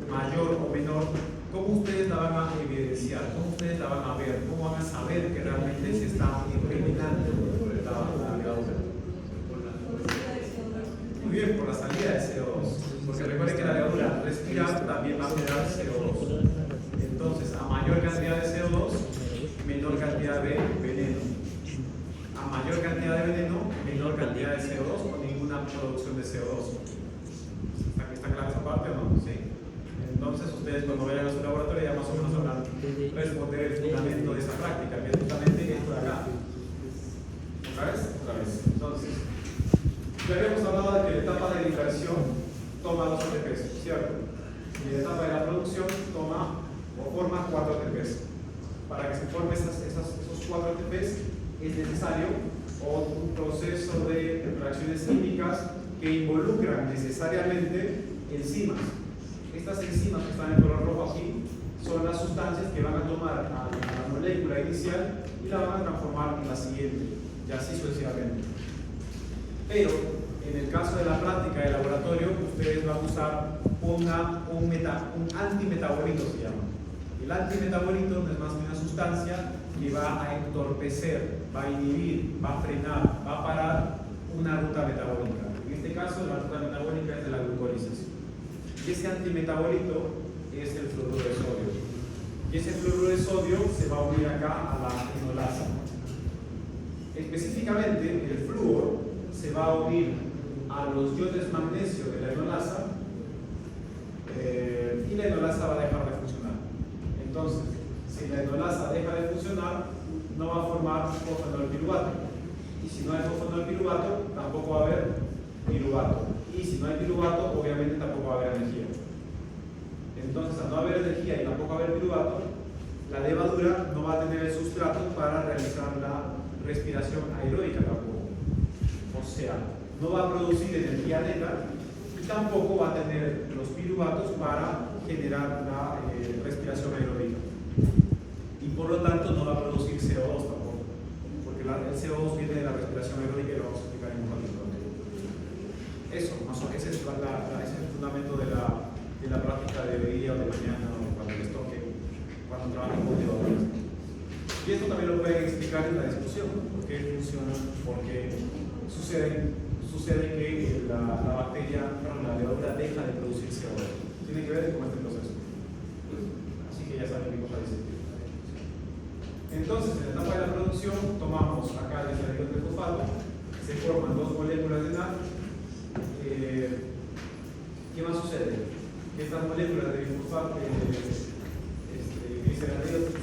mayor o menor, ¿cómo ustedes la van a evidenciar? ¿Cómo ustedes la van a ver? ¿Cómo van a saber que realmente se está eliminando la levadura? Muy bien, por la salida de CO2. Porque recuerden que la levadura respira también va a generar CO2. Entonces, a mayor cantidad de CO2, menor cantidad de veneno. A mayor cantidad de veneno, menor cantidad de CO2 o ninguna producción de CO2. ¿Está clara esa parte o no? ¿Sí? Entonces ustedes cuando vayan a su laboratorio ya más o menos sabrán responder el fundamento de esa práctica, que es justamente esto de acá. ¿Otra vez? Otra vez. Entonces, ya habíamos hablado de que la etapa de dispersión toma 2 ATPs, ¿cierto? Y la etapa de la producción toma o forma 4 ATPs. Para que se formen esos 4 ATPs es necesario un proceso de reacciones químicas que involucran necesariamente enzimas. Estas enzimas que están en color rojo aquí son las sustancias que van a tomar a la molécula inicial y la van a transformar en la siguiente, y así sucesivamente. Pero en el caso de la práctica de laboratorio, ustedes van a usar un antimetabolito, se llama. El antimetabolito no es más que una sustancia que va a entorpecer, va a inhibir, va a frenar, va a parar una ruta metabólica. En este caso, la ruta metabólica es de la glucólisis. Y ese antimetabolito es el fluoruro de sodio. Y ese fluoruro de sodio se va a unir acá a la enolasa. Específicamente, el flúor se va a unir a los iones magnesio de la enolasa y la enolasa va a dejar de funcionar. Entonces, si la enolasa deja de funcionar, no va a formar fosfenolpiruvato. Y si no hay fosfenolpiruvato, tampoco va a haber piruvato. Y si no hay piruvato, obviamente tampoco va a haber energía. Entonces, al no haber energía y tampoco haber piruvato, la levadura no va a tener el sustrato para realizar la respiración aeróbica tampoco. O sea, no va a producir energía neta y tampoco va a tener los piruvatos para generar la respiración aeróbica. Y por lo tanto no va a producir CO2 tampoco, porque el CO2 viene de la respiración aeróbica y lo vamos a explicar en un ratito. Eso, ese es el fundamento de la práctica de hoy día o de mañana o cuando les toque, cuando trabajen con levaduras. Y esto también lo pueden explicar en la discusión, por qué funciona, por qué sucede que la bacteria, perdón, la levadura deja de producir CO2. Tiene que ver con este proceso. Así que ya saben qué cosa dice. Entonces, en la etapa de la producción, tomamos acá el glicerido trifosfato, se forman dos moléculas de NAD. ¿Qué más sucede? Que estas moléculas de glicerido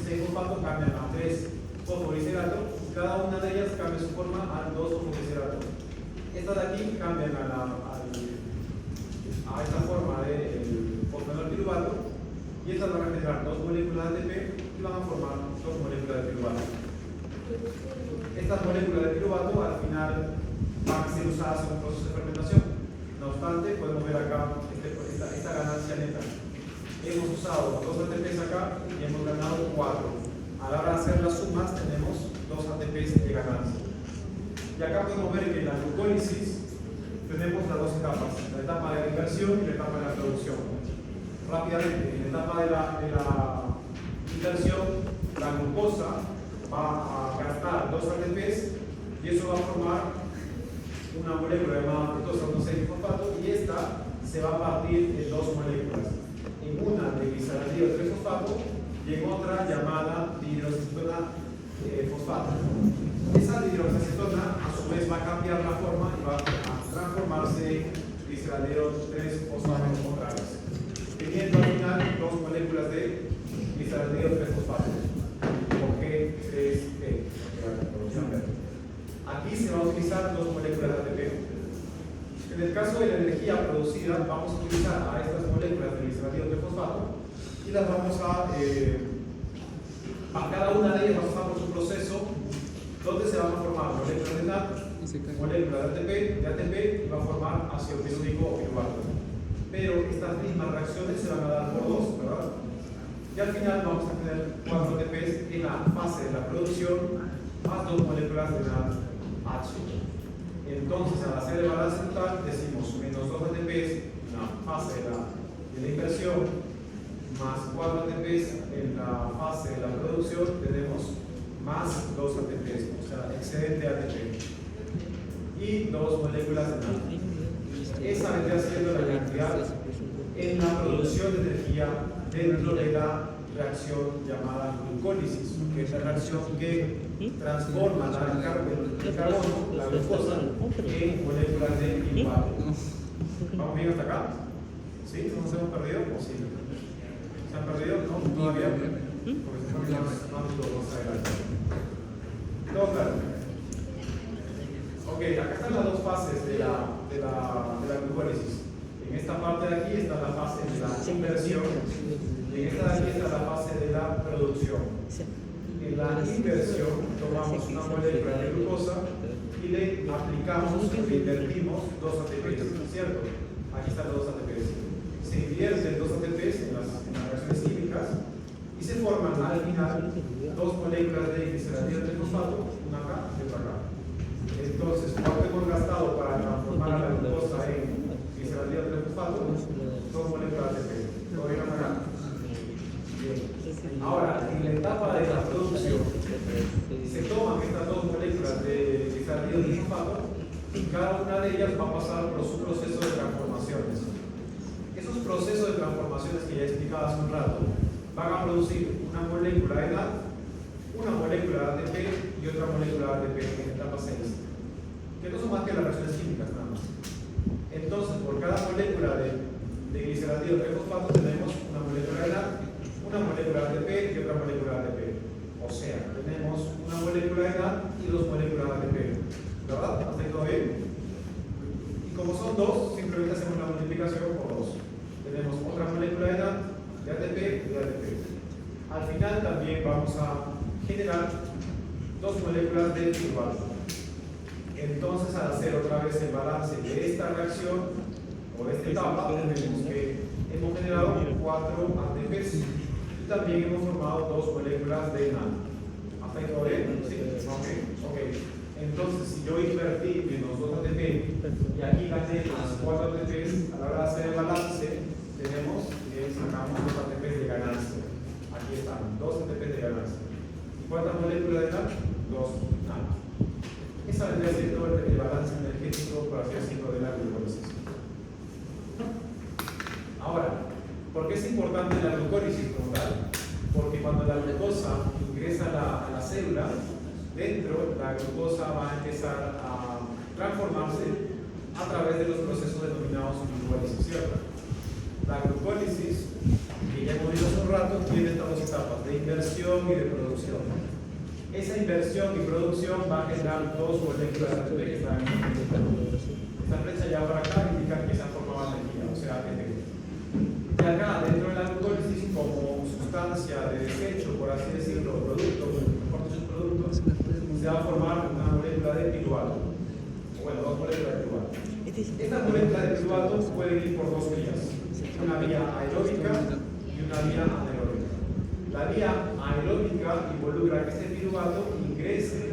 trifosfato cambian a 3 fosfoglicerato, cada una de ellas cambia su forma a 2 fosfoglicerato. Estas de aquí cambian a esta forma del fosfanol piruvato, y estas van a generar 2 moléculas de ATP y van a formar 2 moléculas de piruvato. Estas moléculas de piruvato al final van a ser usadas en un proceso de fermentación. No obstante, podemos ver acá esta ganancia neta. Hemos usado 2 ATPs acá y hemos ganado 4. A la hora de hacer las sumas tenemos 2 ATPs de ganancia. Y acá podemos ver que en la glucólisis tenemos las dos etapas, la etapa de la inversión y la etapa de la producción. Rápidamente, en la etapa de la inversión, la glucosa va a gastar 2 ATPs y eso va a formar una molécula llamada fructosa 1,6-fosfato, y esta se va a partir en 2 moléculas, en una de glicerido 3-fosfato y en otra llamada dihidroxacetona fosfato. Esa dihidroxacetona a su vez va a cambiar la forma y va a transformarse en glicerido 3-fosfato otra vez, teniendo al final 2 moléculas de glicerido 3-fosfato. ¿Por qué 3P? Aquí se va a utilizar 2 moléculas de ATP. En el caso de la energía producida, vamos a utilizar a estas moléculas de glicerido 3-fosfato y las vamos a cada una de ellas va a pasar por su proceso donde se van a formar moléculas de NAD, moléculas de ATP y va a formar ácido pirúvico o piruvato. Pero estas mismas reacciones se van a dar por 2, ¿verdad? Y al final vamos a tener 4 ATPs en la fase de la producción más 2 moléculas de NADH. Entonces, al hacer el balance total, decimos menos 2 ATPs en la fase de la inversión más 4 ATPs en la fase de la producción, tenemos más 2 ATPs, o sea, excedente ATP, y 2 moléculas de NAD. Esa vendría siendo la cantidad en la producción de energía dentro de la reacción llamada glucólisis, que es la reacción que transforma el carbono, la glucosa, en moléculas de piruvato. ¿Vamos bien hasta acá? ¿Sí? ¿No nos hemos perdido? ¿O sí? ¿Se han perdido? ¿No? ¿Todavía? Porque se ponen más adelante. ¿Todo claro? Ok, acá están las dos fases de la glucólisis. En esta parte de aquí está la fase de la inversión y en esta de aquí está la fase de la producción. En la inversión tomamos una molécula de glucosa y le aplicamos, le invertimos 2 ATPs, ¿cierto? Aquí están los 2 ATPs. Se invierten 2 ATPs en las reacciones químicas y se forman al final 2 moléculas de glicerido 3-fosfato, una acá y otra acá. Entonces, ¿cuánto hemos gastado para transformar a la glucosa en glicerido 3-fosfato? 2 moléculas de ATP. ¿Todo bien acá? Bien. Ahora, en la etapa de la producción, se toman estas 2 moléculas de glicerido 3-fosfato y cada una de ellas va a pasar por su proceso de transformaciones. Esos procesos de transformaciones que ya explicaba hace un rato van a producir una molécula de NAD, una molécula de ATP y otra molécula de ATP en etapa 6, que no son más que las reacciones químicas nada más. Entonces, por cada molécula de glicerido 3-fosfato tenemos una molécula de NAD, una molécula de ATP y otra molécula de ATP. O sea, tenemos una molécula de NAD y 2 moléculas de ATP. ¿Verdad? ¿Hasta ahí todo bien? Y como son 2, simplemente hacemos la multiplicación por 2. Tenemos otra molécula de NAD, de ATP y de ATP. Al final también vamos a generar 2 moléculas de piruvato. Entonces, al hacer otra vez el balance de esta reacción o de esta etapa, tenemos que hemos generado 4 ATPs y también hemos formado 2 moléculas de NAD. ¿Hasta ahí todo bien? Sí. Ok. Entonces, si yo invertí menos 2 ATP y aquí gané más 4 ATPs, a la hora de hacer el balance, tenemos que sacamos 2 ATPs de ganancia. Aquí están, 2 ATPs de ganancia. ¿Y cuántas moléculas de NAD? 2 NAD. Esa vendría siendo el balance energético, por así decirlo, de la glucólisis. Ahora, ¿por qué es importante la glucólisis como tal? Porque cuando la glucosa ingresa a la célula, dentro la glucosa va a empezar a transformarse a través de los procesos denominados glucólisis, ¿cierto? La glucólisis, que ya hemos visto hace un rato, tiene estas dos etapas, de inversión y de producción. Esa inversión y producción va a generar dos moléculas de que están en esta flecha ya para acá indica que se ha formado energía, o sea, ATP. Y acá, dentro de la glucólisis, como sustancia de desecho, por así decirlo, producto, mejor dicho, producto, se va a formar una molécula de piruvato. Bueno, dos moléculas de piruvato. Estas moléculas de piruvato pueden ir por dos vías, una vía aeróbica y una vía anaeróbica. La vía aeróbica involucra que este piruvato ingrese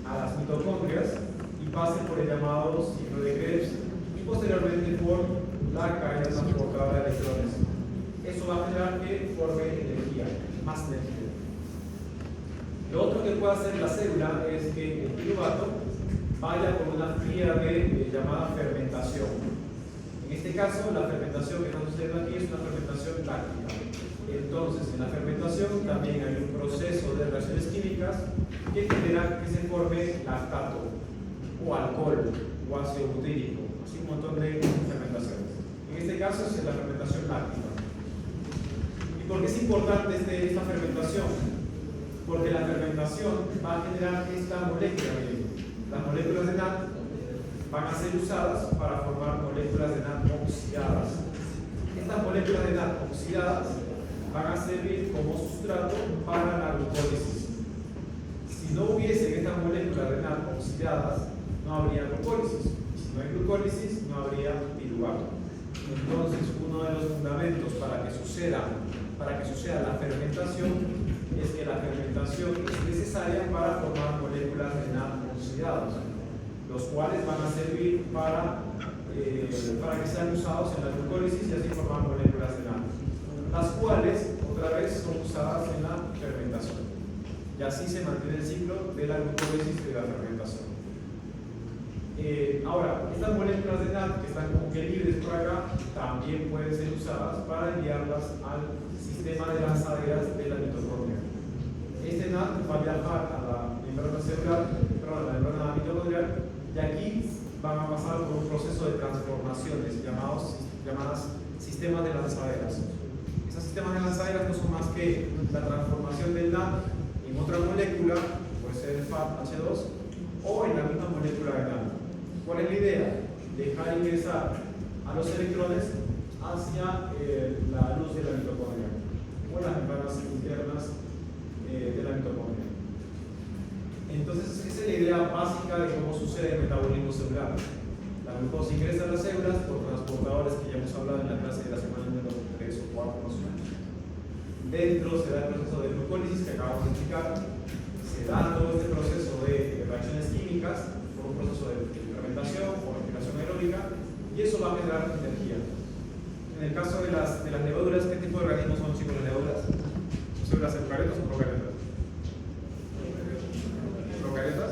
a las mitocondrias y pase por el llamado ciclo de Krebs y posteriormente por la cadena transportadora de electrones. Eso va a generar que forme energía, más energía. Lo otro que puede hacer la célula es que el piruvato vaya por una vía de llamada fermentación. En este caso, la fermentación que está sucediendo aquí es una fermentación láctica. Entonces, en la fermentación también hay un proceso de reacciones químicas que genera que se forme lactato, o alcohol, o ácido butírico, así un montón de fermentaciones. En este caso es la fermentación láctica. ¿Y por qué es importante esta fermentación? Porque la fermentación va a generar esta molécula. Las moléculas de NAD van a ser usadas para formar moléculas de NAD oxidadas. Estas moléculas de NAD oxidadas van a servir como sustrato para la glucólisis. Si no hubiesen estas moléculas de NAD oxidadas, no habría glucólisis. Si no hay glucólisis, no habría piruvato. Entonces, uno de los fundamentos para que suceda la fermentación es que la fermentación es necesaria para formar moléculas de NAD oxidados, los cuales van a servir para que sean usados en la glucólisis y así formar moléculas de NAD, las cuales otra vez son usadas en la fermentación. Y así se mantiene el ciclo de la glucólisis y de la fermentación. Ahora, estas moléculas de NAD que están como que libres por acá también pueden ser usadas para enviarlas al sistema de lanzaderas de la mitocondria. Este NAD va a viajar a la membrana celular, perdón, a la membrana mitocondrial, y aquí van a pasar por un proceso de transformaciones llamadas sistemas de lanzaderas. Esos sistemas de lanzaderas no son más que la transformación del NAD en otra molécula, puede ser el FADH2, o en la misma molécula de NAD. ¿Cuál es la idea? Dejar ingresar a los electrones hacia la luz de la mitocondria o las membranas internas de la mitocondria. Entonces, esa es la idea básica de cómo sucede el metabolismo celular. La glucosa ingresa a las células por transportadores que ya hemos hablado en la clase de la semana número 3 o 4 más o menos. Dentro se da el proceso de glucólisis que acabamos de explicar. Se da todo este proceso de reacciones químicas por un proceso de fermentación o respiración aeróbica y eso va a generar energía. En el caso de las levaduras, ¿qué tipo de organismos son, chicos, las levaduras? ¿Son células eucariotas o procariotas? ¿Procariotas?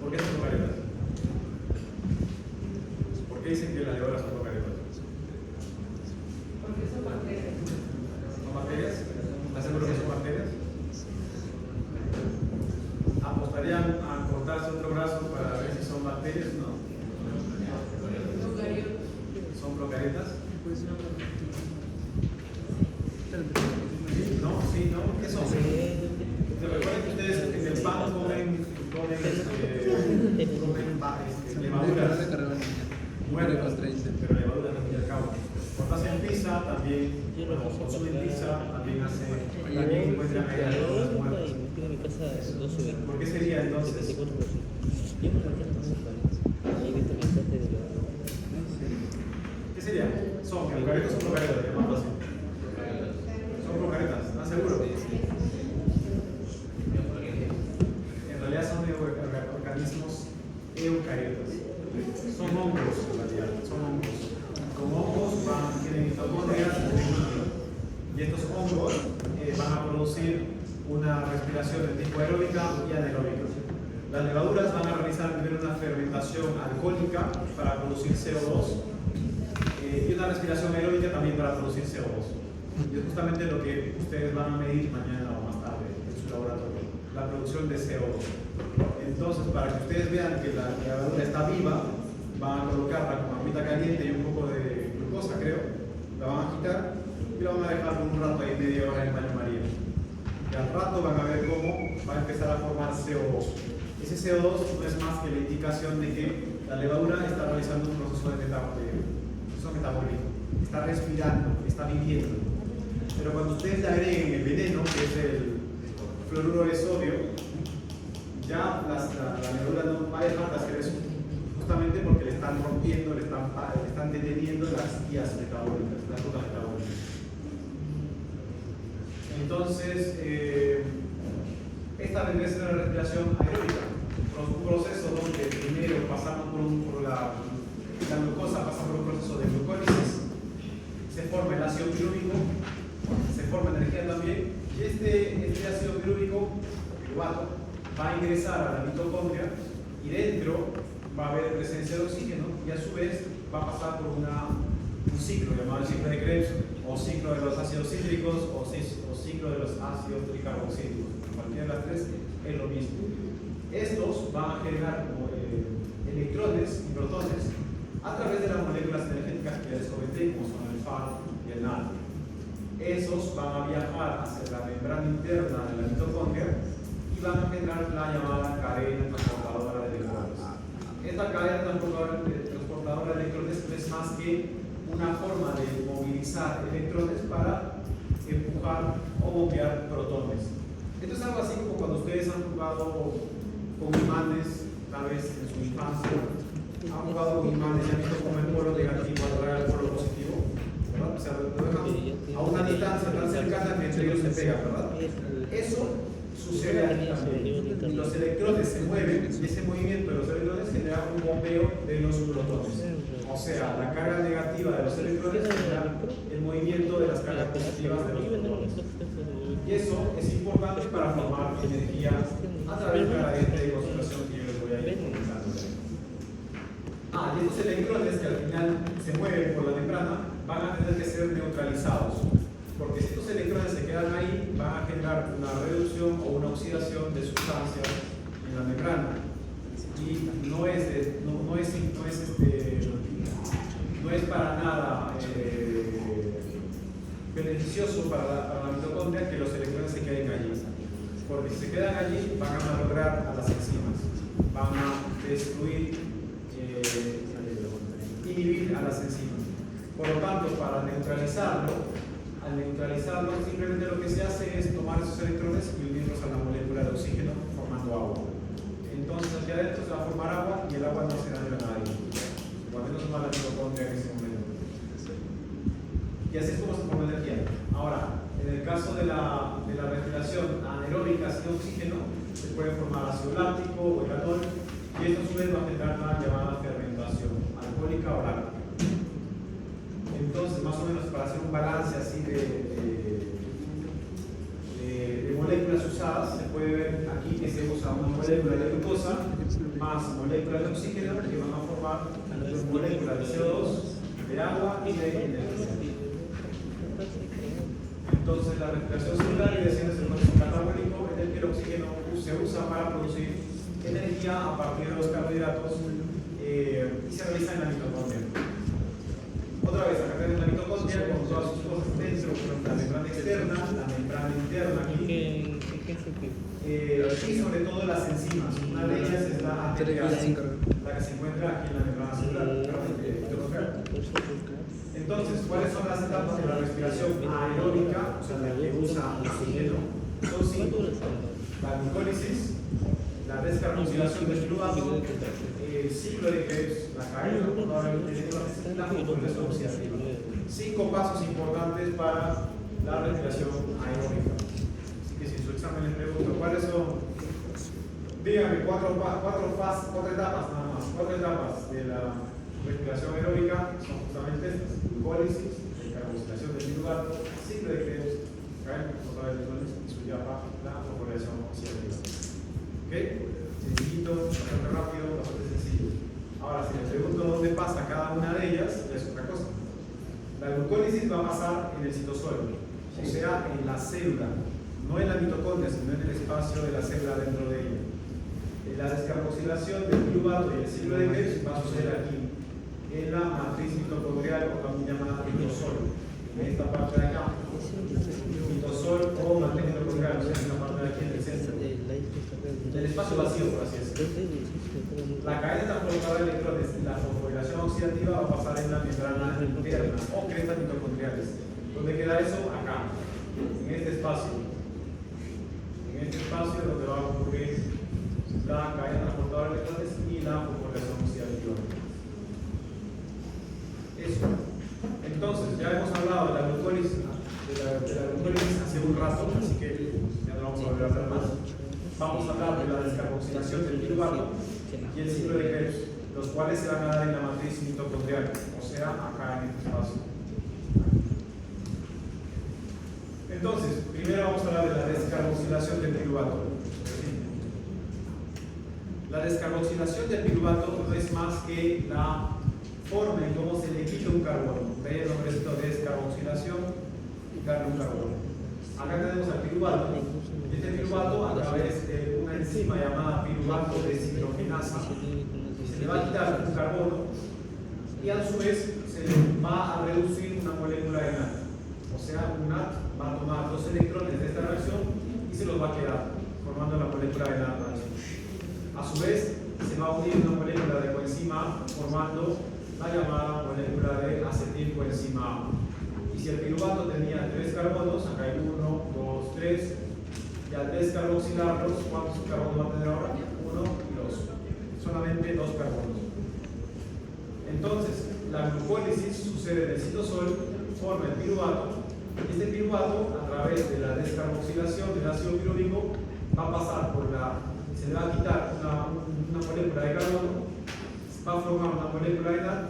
¿Por qué son procariotas? ¿Por qué dicen que las levaduras son procariotas? Porque son bacterias. ¿Son bacterias? ¿Estás seguro que son bacterias? ¿Apostarían a cortarse otro brazo para ver si son bacterias? No. ¿Son procariotas? No, sí, no. ¿Qué son? Recuerden que ustedes en el pan comen levaduras. Bueno, pero levaduras al fin y al cabo. Cuando hacen pizza también, cuando consumen pizza también encuentran ahí levaduras muertas. ¿Por qué sería entonces? ¿Qué sería? ¿Son eucariotas o procariotas? ¿Qué más fácil? ¿Son procariotas? ¿Están seguros? En realidad son organismos eucariotas. Son hongos en realidad, son hongos. Como hongos tienen mitocondrias y tienen núcleo. Y estos hongos van a producir una respiración de tipo aeróbica y anaeróbica. Las levaduras van a realizar primero una fermentación alcohólica para producir CO2 y una respiración aeróbica también para producir CO2. Y es justamente lo que ustedes van a medir mañana o más tarde en su laboratorio, la producción de CO2. Entonces, para que ustedes vean que la levadura está viva, van a colocarla con agüita caliente y un poco de glucosa, creo, la van a quitar y la van a dejar por un rato ahí, media hora en baño María. Y al rato van a ver cómo va a empezar a formar CO2. Ese CO2 no es más que la indicación de que la levadura está realizando un proceso metabólico, está respirando, está viviendo. Pero cuando ustedes le agreguen el veneno, que es el fluoruro de sodio, ya la levadura no va a dejar de hacer eso, justamente porque le están rompiendo, le están deteniendo las vías metabólicas, las rutas metabólicas. Entonces, esta vendría a ser la respiración aeróbica, un proceso donde primero pasamos por la glucosa, pasa por un proceso de glucólisis, se forma el ácido pirúvico, se forma energía también, y este ácido pirúvico, piruvato, va a ingresar a la mitocondria y dentro va a haber presencia de oxígeno y a su vez va a pasar por un ciclo llamado el ciclo de Krebs, o ciclo de los ácidos cítricos, o ciclo de los ácidos tricarboxílicos. Cualquiera de las tres es lo mismo. Estos van a generar electrones y protones a través de las moléculas energéticas que les comenté, como son el FAD y el NAD. Esos van a viajar hacia la membrana interna de la mitocondria y van a generar la llamada cadena transportadora de electrones. Esta cadena transportadora de electrones no es más que una forma de movilizar electrones para empujar o bombear protones. Esto es algo así como cuando ustedes han jugado con imanes, tal vez en su infancia, han jugado con imanes y han visto cómo el polo negativo atrae al polo positivo, ¿verdad? O sea, lo dejan a una distancia tan cercana que entre ellos se pegan, ¿verdad? Eso sucede aquí también. Los electrones se mueven y ese movimiento de los electrones genera un bombeo de los protones. O sea, la carga negativa de los electrones genera el movimiento de las cargas positivas de los protones. Y eso es importante para formar energía a través de la gradiente de concentración que yo les voy a ir comentando. Y estos electrones que al final se mueven por la membrana van a tener que ser neutralizados. Porque si estos electrones se quedan ahí, van a generar una reducción o una oxidación de sustancias en la membrana. Y no es para nada beneficioso para la mitocondria que los electrones se queden allí. Porque si se quedan allí, van a malograr a las enzimas, van a destruir, inhibir a las enzimas. Por lo tanto, para neutralizarlo, al neutralizarlo, simplemente lo que se hace es tomar esos electrones y unirlos a la molécula de oxígeno formando agua. Entonces, aquí adentro se va a formar agua y el agua no se daña a nadie. Cuando menos más la mitocondria en ese momento. Y así es como se forma energía. Ahora, en el caso de la respiración anaeróbica sin oxígeno, se puede formar ácido láctico o etanol, y esto a su vez va a generar una llamada fermentación alcohólica o láctica. Entonces, más o menos para hacer un balance así de moléculas usadas, se puede ver aquí que se usa una molécula de glucosa más moléculas de oxígeno que van a formar moléculas de CO2, de agua y de energía. Entonces, la respiración celular y es el proceso catabólico en el que el oxígeno se usa para producir energía a partir de los carbohidratos y se realiza en la mitocondria. Otra vez, acá tenemos la mitocondria con todas sus cosas dentro, la membrana externa, la membrana interna aquí, y sobre todo las enzimas. Una de ellas es la ATPase, la que se encuentra aquí en la membrana celular. Entonces, ¿cuáles son las etapas de la respiración aeróbica? O sea, la que usa oxígeno. Son 5. La glucólisis, la descarboxilación del fluorato, el ciclo de Krebs, la caída probablemente de la fosforilación oxidativa. 5 pasos importantes para la respiración aeróbica. Así que si en su examen les pregunto, ¿cuáles son? Díganme, 4 etapas nada más, 4 etapas de la Respiración aeróbica son justamente estas: glucólisis, descarboxilación del piruvato, ciclo de Krebs, otra vez y su llama, la fosforilación oxidativa. ¿Ok? Sencillito, bastante rápido, bastante sencillo. Ahora, si les pregunto dónde pasa cada una de ellas, es otra cosa. La glucólisis va a pasar en el citosol, o sea, en la célula, no en la mitocondria, sino en el espacio de la célula dentro de ella. La descarboxilación del piruvato y el ciclo de Krebs va a suceder aquí, en la matriz mitocondrial, o también llamada mitosol, en esta parte de acá. Mitosol o matriz mitocondrial, o sea, en esta parte de aquí en el centro. El espacio vacío, por así decirlo. La cadena transportadora de electrones y la fosforilación oxidativa va a pasar en la membrana interna o crestas mitocondriales. ¿Dónde queda eso? Acá, en este espacio. En este espacio donde va a ocurrir la cadena transportadora de electrones y la fosforilación oxidativa. Eso. Entonces, ya hemos hablado de la glucólisis, hace un rato, así que ya no vamos a volver a hacer más. Vamos a hablar de la descarboxilación del piruvato y el ciclo de Krebs, los cuales se van a dar en la matriz mitocondrial, o sea, acá en este espacio. Entonces, primero vamos a hablar de la descarboxilación del piruvato. La descarboxilación del piruvato no es más que la forma en cómo se le quita un carbono. Ve el nombre de descarboxilación, quitarle un carbono. Acá tenemos al piruvato. Este piruvato, a través de una enzima llamada piruvato deshidrogenasa, se le va a quitar un carbono y a su vez se le va a reducir una molécula de NAD. O sea, un NAD va a tomar dos electrones de esta reacción y se los va a quedar, formando la molécula de NAD. A su vez, se va a unir una molécula de coenzima A, formando la llamada molécula de acetilcoenzima A. Y si el piruvato tenía 3 carbonos, acá hay 1, 2, 3, y al descarboxilarlos, ¿cuántos carbonos va a tener ahora? 1 y 2. Solamente 2 carbonos. Entonces, la glucólisis sucede en el citosol, forma el piruvato. Este piruvato, a través de la descarboxilación del ácido piruvico, va a pasar por se le va a quitar una molécula de carbono, va a formar una molécula de NAD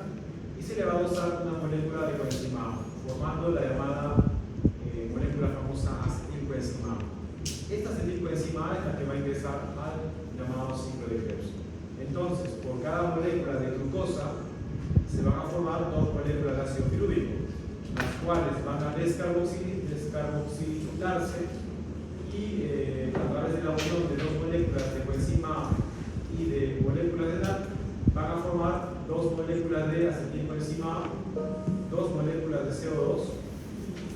y se le va a dosar una molécula de coenzima A, formando la llamada molécula famosa acetilcoenzima A. Esta acetilcoenzima A es la que va a ingresar al llamado ciclo de Krebs. Entonces, por cada molécula de glucosa se van a formar 2 moléculas de ácido pirúvico, las cuales van a descarboxilarse y a través de la unión de 2 moléculas de coenzima A y de moléculas de NAD van a formar 2 moléculas de acetilcoenzima A, 2 moléculas de CO2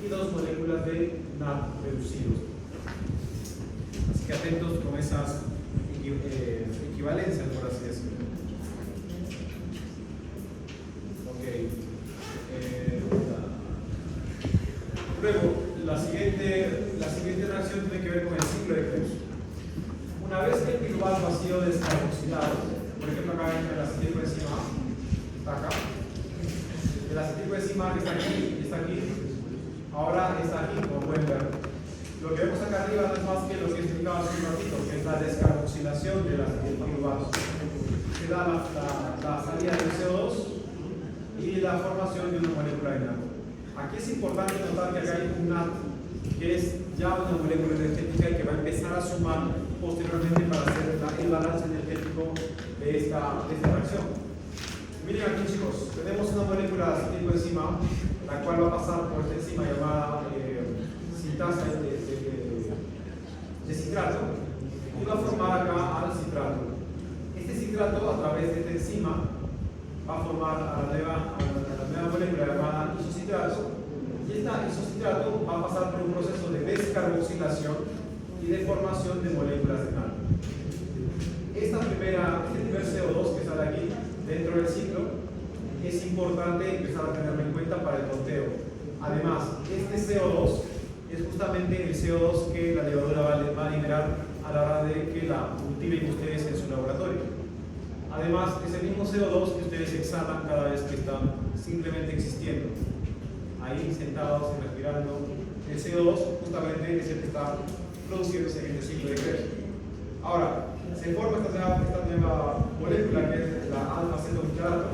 y 2 moléculas de NAD reducidos. Así que atentos con esas equivalencias, por así decirlo. Luego, la siguiente reacción tiene que ver con el ciclo de Krebs. Una vez que el piruvato ha sido descarboxilado, por ejemplo acá en el acetilcoenzima A, está acá, el acetilcoenzima A que está aquí, ahora está aquí, como pueden ver. Lo que vemos acá arriba no es más que lo que explicaba hace un ratito, que es la descarboxilación del piruvato. Se da la salida del CO2 y la formación de una molécula de NAD. Aquí es importante notar que acá hay un NAD, que es ya una molécula energética y que va a empezar a sumar posteriormente para hacer el balance energético de esta reacción. Miren aquí, chicos, tenemos una molécula de acetilcoenzima, la cual va a pasar por esta enzima llamada sintasa de citrato y va a formar acá al citrato. Este citrato, a través de esta enzima, va a formar a la nueva molécula llamada isocitrato, y esta isocitrato va a pasar por un proceso de descarboxilación y de formación de moléculas de NAD. Este primer CO2 que sale aquí dentro del ciclo es importante empezar a tenerlo en cuenta para el conteo. Además, este CO2 es justamente el CO2 que la levadura va a liberar a la hora de que la cultiven ustedes en su laboratorio. Además, es el mismo CO2 que ustedes exhalan cada vez que están simplemente existiendo. Ahí sentados y respirando. El CO2 justamente es el que está produciéndose en este ciclo de Krebs. Ahora, se forma esta nueva molécula que es la alfa-cetobutyrato.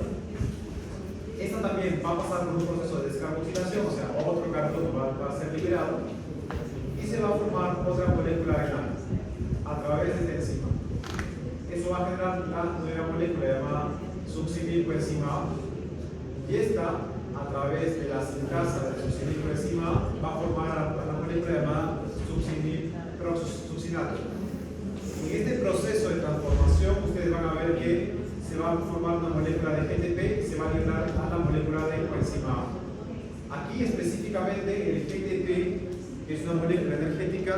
esta también va a pasar por un proceso de descarboxilación, o sea, otro carbono va a ser liberado y se va a formar otra molécula de NAD a través de esta enzima. Eso va a generar una nueva molécula llamada succinilcoenzima A, y esta, a través de la sintasa de succinilcoenzima A, va a formar la molécula llamada succinato. En este proceso de transformación ustedes van a ver que se va a formar una molécula de GTP y se va a liberar a la molécula de coenzima A. Aquí específicamente el GTP, que es una molécula energética,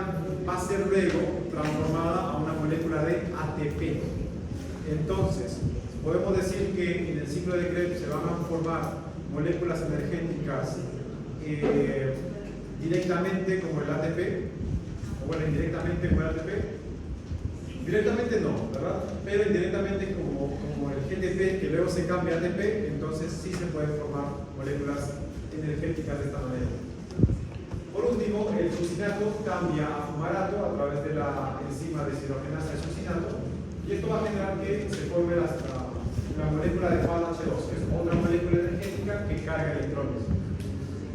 va a ser luego transformada a una molécula de ATP. Entonces, podemos decir que en el ciclo de Krebs se van a formar moléculas energéticas directamente como el ATP, o bueno, indirectamente como el ATP. Directamente no, ¿verdad? Pero indirectamente como el GTP, que luego se cambia a ATP, entonces sí se pueden formar moléculas energéticas de esta manera. Por último, el succinato cambia a fumarato a través de la enzima deshidrogenasa de succinato, y esto va a generar que se forme la molécula de FADH2, que es otra molécula energética que carga electrones.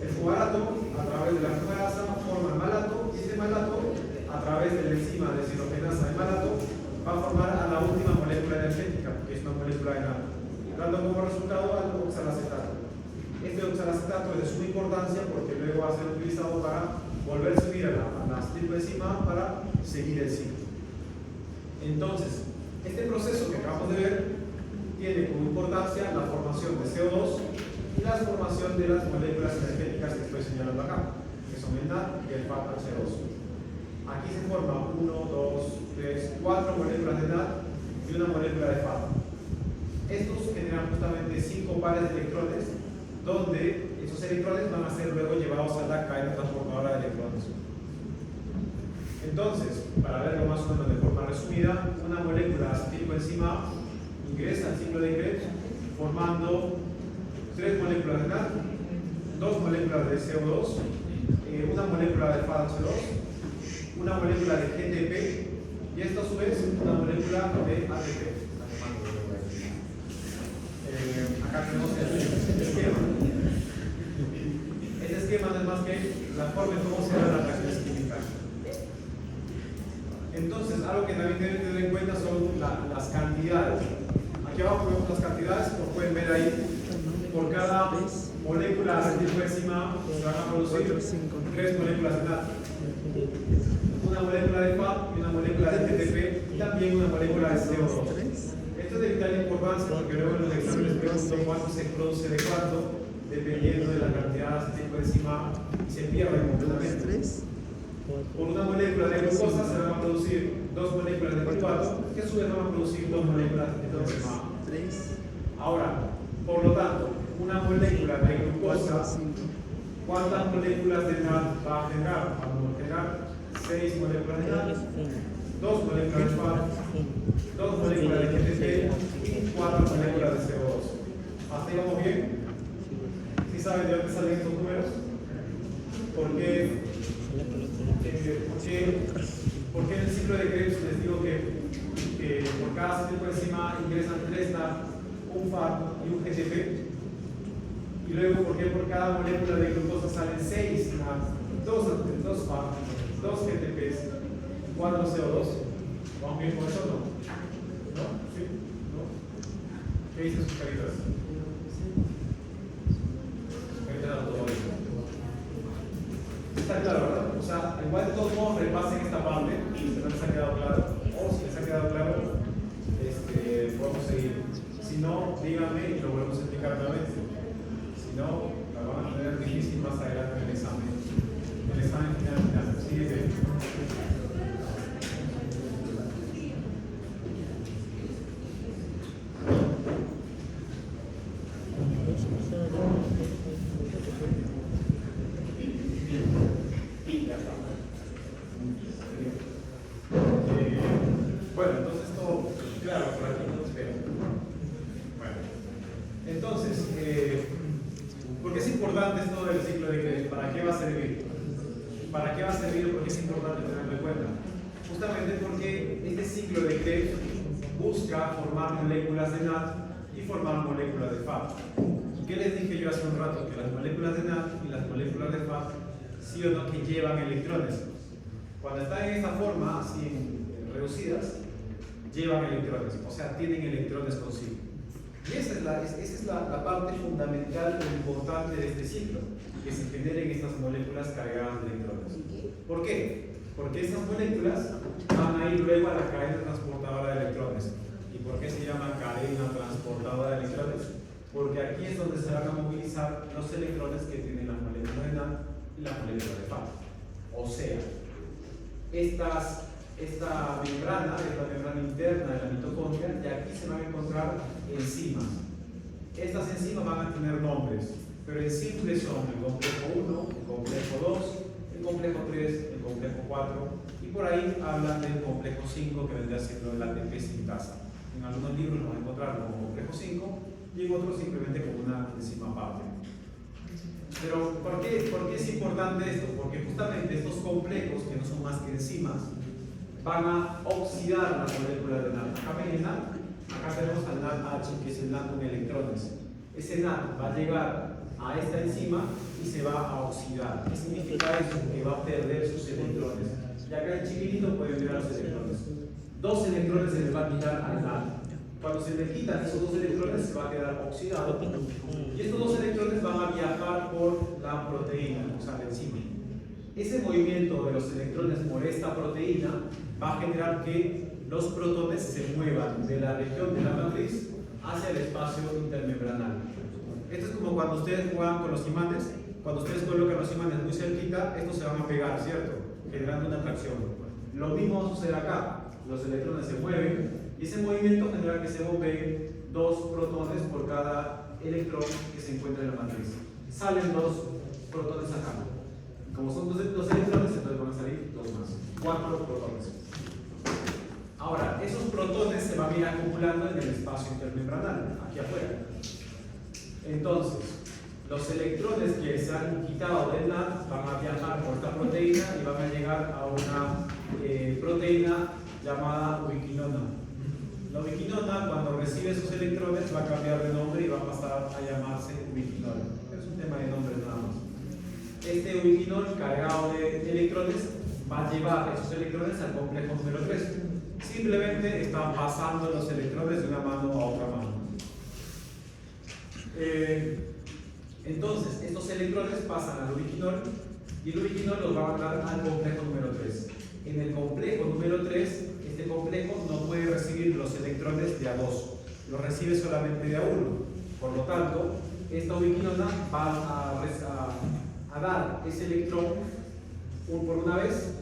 El fumarato, a través de la fumarasa, forma el malato, y este malato, a través de la enzima deshidrogenasa de malato, va a formar a la última molécula energética, que es una molécula de NAD, dando como resultado al oxalacetato. Este oxalacetato es de suma importancia porque luego va a ser utilizado para volver a subir a la acetilcoenzima para seguir el ciclo. Entonces, este proceso que acabamos de ver tiene como importancia la formación de CO2 y la formación de las moléculas energéticas que estoy señalando acá, que son el NAD y el FADH2. Aquí se forma 1, 2, 3, 4 moléculas de NAD y una molécula de FAD. Estos generan justamente 5 pares de electrones, donde esos electrones van a ser luego llevados a la cadena transformadora de electrones. Entonces, para verlo más o menos de forma resumida, una molécula de acetilcoenzima A ingresa al ciclo de Krebs formando 3 moléculas de NAD, 2 moléculas de CO2, una molécula de FADH2, una molécula de GTP y esta a su vez una molécula de ATP. Acá tenemos el esquema. Este esquema no es más que la forma en cómo se da la reacción química. Entonces, algo que también deben tener en cuenta son las cantidades. Aquí abajo vemos las cantidades, como pueden ver ahí, por cada molécula de acetilcoenzima se van a producir 3 moléculas de NAD, una molécula de FAD y una molécula de GTP y también una molécula de CO2. Esto es de vital importancia porque luego en los exámenes pregunto cuánto se produce de cuánto, dependiendo de la cantidad de acetilcoenzima y se pierde completamente. Por una molécula de glucosa se van a producir 2 moléculas de fosfato, que a su vez van a producir 2 moléculas de glucosa. Ahora, por lo tanto, una molécula de glucosa, ¿cuántas moléculas de NAD va a generar? Vamos a generar 6 moléculas de NAD, 2 moléculas de FAD, 2 moléculas de GTP y 4 moléculas de CO2. ¿Hasta ahí vamos bien? ¿Sí saben de dónde salen estos números? ¿Por qué en el ciclo de Krebs les digo que por cada acetilcoenzima ingresan 3 NAD, un FAD y un GTP? Y luego, ¿por qué por cada molécula de glucosa salen 6 NAD, 2 FAD, 2 GTPs, 4 CO2? ¿Vamos bien con eso o no? ¿No? ¿Sí? ¿No? ¿Qué dicen sus caritas? Está claro, ¿verdad? O sea, igual de todos modos repasen esta parte si no les ha quedado claro, o si les ha quedado claro, podemos seguir. Si no, díganme y lo volvemos a explicar nuevamente. Si no, la van a tener difícil más adelante en el examen. El examen final. Sigue bien. Bueno, entonces todo claro por aquí, no espero. Bueno, entonces, ¿por qué es importante esto del ciclo de Krebs? ¿Para qué va a servir? ¿Para qué va a servir? ¿Por qué es importante tenerlo en cuenta? Justamente porque este ciclo de Krebs busca formar moléculas de NAD y formar moléculas de FAD. qué les dije yo hace un rato? Que las moléculas de NAD y las moléculas de FAD, sí o no, que llevan electrones. Cuando están en esta forma, así reducidas, llevan electrones, o sea, tienen electrones consigo. Y esa es la parte fundamental e importante de este ciclo, que se generen estas moléculas cargadas de electrones. ¿Por qué? Porque estas moléculas van a ir luego a la cadena transportadora de electrones. ¿Y por qué se llama cadena transportadora de electrones? Porque aquí es donde se van a movilizar los electrones que tienen las moléculas de NAD y la molécula de FAD. O sea, esta membrana interna de la mitocondria, y aquí se van a encontrar enzimas. Estas enzimas van a tener nombres, pero en simple son el complejo 1, el complejo 2, el complejo 3, el complejo 4, y por ahí hablan del complejo 5, que vendría siendo el ATP sintasa. En algunos libros lo van a encontrar como complejo 5 y en otros simplemente como una enzima aparte. Pero ¿por qué es importante esto? Porque justamente estos complejos, que no son más que enzimas, van a oxidar las moléculas de NAD. Acá ven el NAD, acá tenemos al NADH, que es el NAD con electrones. Ese NAD va a llegar a esta enzima y se va a oxidar. ¿Qué significa eso? Que va a perder sus electrones. Y acá el chiquitito puede ver los electrones. 2 electrones se les va a quitar al NAD. Cuando se le quitan esos 2 electrones, se va a quedar oxidado. Y estos 2 electrones van a viajar por la proteína, o sea, la enzima. Ese movimiento de los electrones por esta proteína va a generar que los protones se muevan de la región de la matriz hacia el espacio intermembranal. Esto es como cuando ustedes juegan con los imanes. Cuando ustedes colocan los imanes muy cerquita, estos se van a pegar, ¿cierto? Generando una atracción. Lo mismo va a suceder acá. Los electrones se mueven y ese movimiento genera que se bombeen 2 protones por cada electrón que se encuentra en la matriz. Salen 2 protones acá. Como son 2 electrones, entonces van a salir 2 más. 4 protones. Ahora, esos protones se van a ir acumulando en el espacio intermembranal, aquí afuera. Entonces, los electrones que se han quitado del NAD van a viajar por esta proteína y van a llegar a una proteína llamada ubiquinona. La ubiquinona, cuando recibe esos electrones, va a cambiar de nombre y va a pasar a llamarse ubiquinol. Es un tema de nombres nada más. Este ubiquinol cargado de electrones va a llevar esos electrones al complejo número 3. Simplemente está pasando los electrones de una mano a otra mano. Entonces, estos electrones pasan al ubiquinol y el ubiquinol los va a mandar al complejo número 3. En el complejo número 3, este complejo no puede recibir los electrones de a 2, los recibe solamente de a 1. Por lo tanto, esta ubiquinona va a dar ese electrón por una vez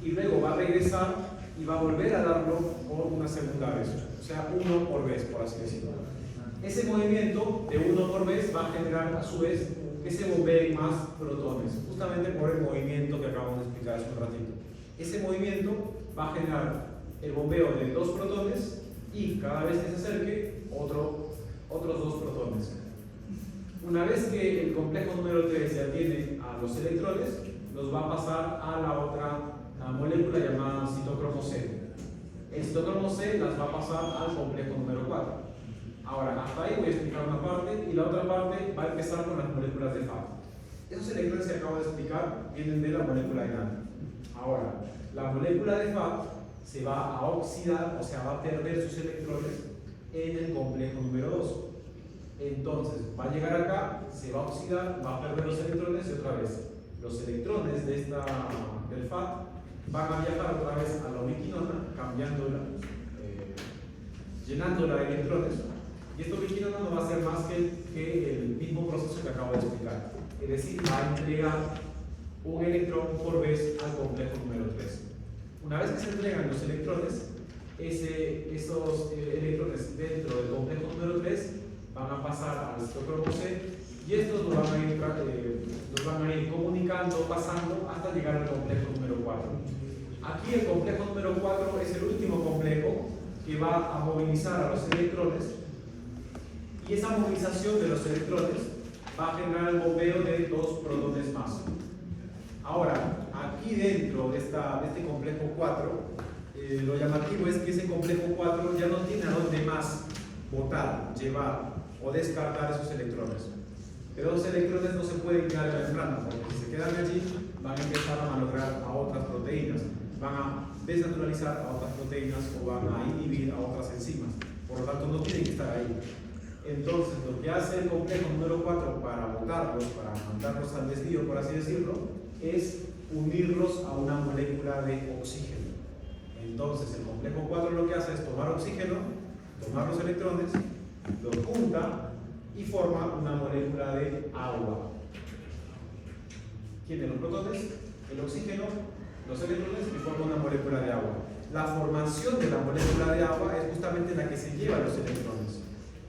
y luego va a regresar y va a volver a darlo por una segunda vez, o sea, 1 por vez, por así decirlo. Ese movimiento de 1 por vez va a generar a su vez que se bombeen más protones, justamente por el movimiento que acabamos de explicar hace un ratito. Ese movimiento va a generar el bombeo de 2 protones y cada vez que se acerque, otros 2 protones. Una vez que el complejo número 3 ya tiene a los electrones, los va a pasar a la otra molécula llamada citocromo C. El citocromo C las va a pasar al complejo número 4. Ahora, hasta ahí voy a explicar una parte y la otra parte va a empezar con las moléculas de FAD. Esos electrones que acabo de explicar vienen de la molécula de NAD. Ahora, la molécula de FAD se va a oxidar, o sea, va a perder sus electrones en el complejo número 2. Entonces, va a llegar acá, se va a oxidar, va a perder los electrones y otra vez. Los electrones del FAD van a viajar otra vez a la ubiquinona, cambiándola, llenándola de electrones. Y esta ubiquinona no va a ser más que el mismo proceso que acabo de explicar. Es decir, va a entregar un electrón por vez al complejo número 3. Una vez que se entregan los electrones, esos electrones dentro del complejo número 3 van a pasar al citocromo C y estos los van a ir comunicando, pasando hasta llegar al complejo número 4. Aquí el complejo número 4 es el último complejo que va a movilizar a los electrones y esa movilización de los electrones va a generar el bombeo de 2 protones más. Ahora, aquí dentro de este complejo 4, lo llamativo es que ese complejo 4 ya no tiene a dónde más botar, llevar. o descartar esos electrones. Pero los electrones no se pueden quedar en la membrana, porque si se quedan allí van a empezar a malograr a otras proteínas, van a desnaturalizar a otras proteínas o van a inhibir a otras enzimas. Por lo tanto, no tienen que estar ahí. Entonces, lo que hace el complejo número 4 para botarlos, para mandarlos al desvío, por así decirlo, es unirlos a una molécula de oxígeno. Entonces, el complejo 4 lo que hace es tomar oxígeno, tomar los electrones, los junta y forma una molécula de agua. Tiene los protones, el oxígeno, los electrones y forma una molécula de agua. La formación de la molécula de agua es justamente la que se lleva los electrones.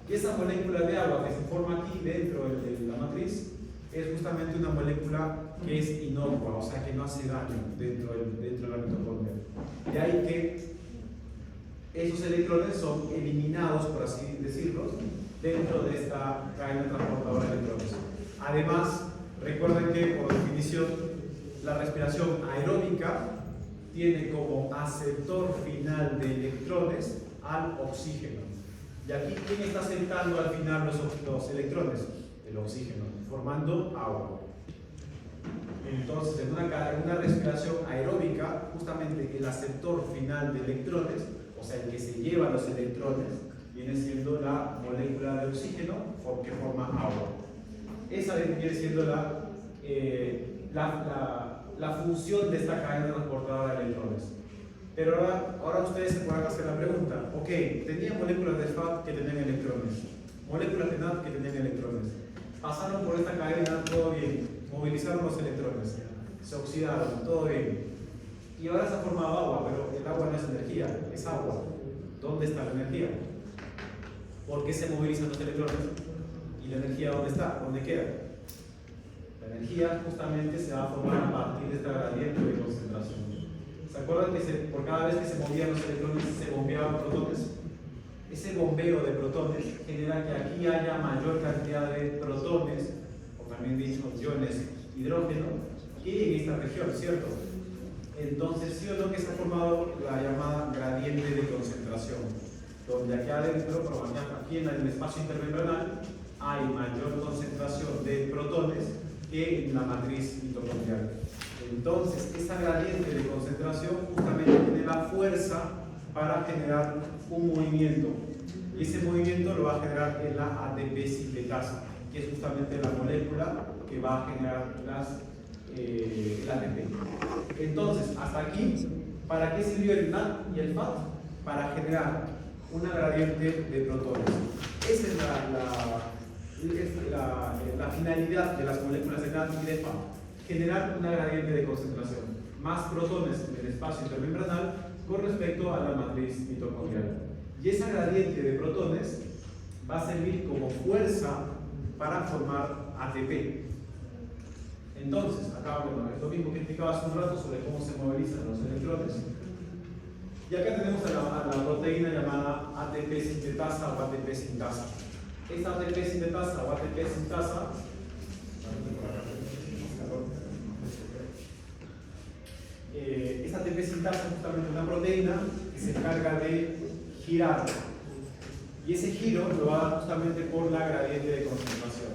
Y esa molécula de agua que se forma aquí dentro de la matriz es justamente una molécula que es inocua, o sea que no hace daño dentro de la mitocondria. De ahí que esos electrones son eliminados, por así decirlo, dentro de esta cadena transportadora de electrones. Además, recuerden que por definición la respiración aeróbica tiene como aceptor final de electrones al oxígeno. Y aquí, ¿quién está aceptando al final los electrones? El oxígeno, formando agua. Entonces, en una respiración aeróbica, justamente el aceptor final de electrones, o sea, el que se lleva los electrones, viene siendo la molécula de oxígeno que forma agua. Esa viene siendo la función de esta cadena transportadora de electrones. Pero ahora ustedes se pueden hacer la pregunta, ok, tenía moléculas de FAD que tenían electrones, moléculas de NAD que tenían electrones, pasaron por esta cadena, todo bien, movilizaron los electrones, se oxidaron, todo bien, y ahora se ha formado agua, pero el agua no es energía, es agua. ¿Dónde está la energía? ¿Por qué se movilizan los electrones? ¿Y la energía dónde está? ¿Dónde queda? La energía justamente se va a formar a partir de esta gradiente de concentración. ¿Se acuerdan que por cada vez que se movían los electrones se bombeaban protones? Ese bombeo de protones genera que aquí haya mayor cantidad de protones, o también dicho iones hidrógeno, que en esta región, ¿cierto? Entonces, sí o no que se ha formado la llamada gradiente de concentración, donde aquí adentro, aquí en el espacio intermembranal, hay mayor concentración de protones que en la matriz mitocondrial. Entonces, esa gradiente de concentración justamente tiene la fuerza para generar un movimiento. Y ese movimiento lo va a generar en la ATP sintetasa, que es justamente la molécula que va a generar el ATP. Entonces, hasta aquí, ¿para qué sirvió el NAD y el FAD? Para generar una gradiente de protones. Esa es la finalidad de las moléculas de NAD y de FAD. Generar una gradiente de concentración, más protones en el espacio intermembranal con respecto a la matriz mitocondrial. Y esa gradiente de protones va a servir como fuerza para formar ATP. Entonces, acá es lo mismo que explicaba hace un rato sobre cómo se movilizan los electrones. Y acá tenemos a la proteína llamada ATP sintetasa o ATP sintasa. Esta ATP sintetasa o ATP sintasa esta ATP sintasa es justamente una proteína que se encarga de girar, y ese giro lo va a dar justamente por la gradiente de concentración.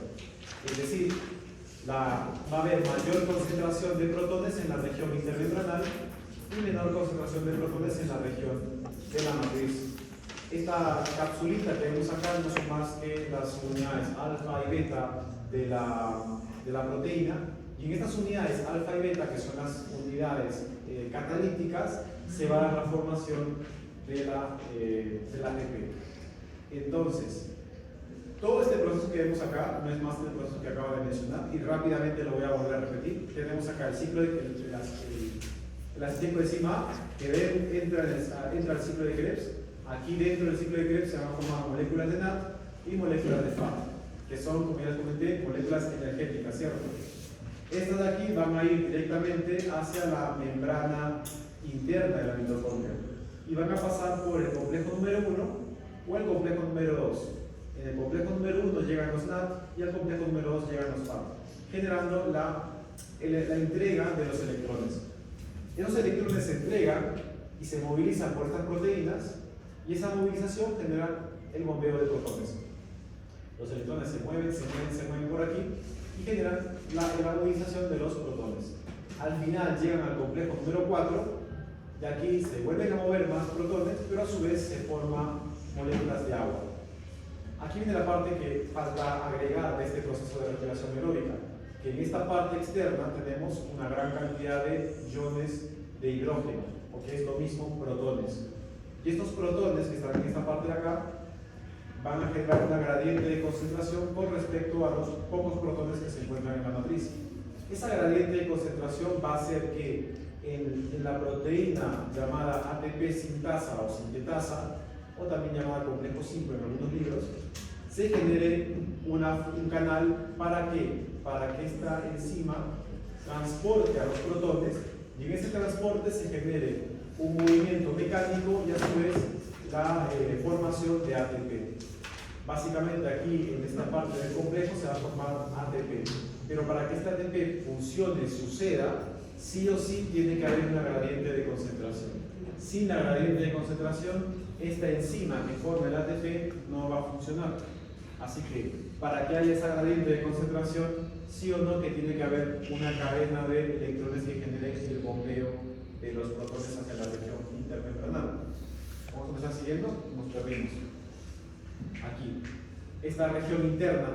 Es decir, va a haber mayor concentración de protones en la región intermembranal y menor concentración de protones en la región de la matriz. Esta capsulita que vemos acá no son más que las unidades alfa y beta de la proteína. Y en estas unidades alfa y beta, que son las unidades catalíticas, se va a dar la formación de la ATP. Entonces, todo este proceso que vemos acá no es más que el proceso que acabo de mencionar, y rápidamente lo voy a volver a repetir. Tenemos acá el ciclo el acetilco de enzima A, que entra al ciclo de Krebs. Aquí dentro del ciclo de Krebs se van a formar moléculas de NAD y moléculas de FAD, que son, como ya les comenté, moléculas energéticas, ¿cierto? Estas de aquí van a ir directamente hacia la membrana interna de la mitocondria y van a pasar por el complejo número 1 o el complejo número 2. En el complejo número 1 llegan los NAD y al complejo número 2 llegan los FAD, generando la entrega de los electrones. Esos electrones se entregan y se movilizan por estas proteínas, y esa movilización genera el bombeo de protones. Los electrones se mueven por aquí y generan la movilización de los protones. Al final llegan al complejo número 4 y aquí se vuelven a mover más protones, pero a su vez se forman moléculas de agua. Aquí viene la parte que falta agregar de este proceso de respiración aeróbica, que en esta parte externa tenemos una gran cantidad de iones de hidrógeno, o que es lo mismo protones. Y estos protones que están en esta parte de acá van a generar una gradiente de concentración con respecto a los pocos protones que se encuentran en la matriz. Esa gradiente de concentración va a hacer que en la proteína llamada ATP sintasa o sintetasa, o también llamada complejo 5 en algunos libros, se genere un canal ¿para qué? Para que esta enzima transporte a los protones y en ese transporte se genere un movimiento mecánico y a su vez la formación de ATP. Básicamente aquí en esta parte del complejo se va a formar ATP, pero para que este ATP funcione, suceda, sí o sí tiene que haber una gradiente de concentración. Sin la gradiente de concentración, esta enzima que forma el ATP no va a funcionar. Así que para que haya esa gradiente de concentración, sí o no que tiene que haber una cadena de electrones que genere el bombeo de los protones hacia la región intermembranal. ¿Vamos a empezar siguiendo? Nos perdimos. Aquí, esta región interna,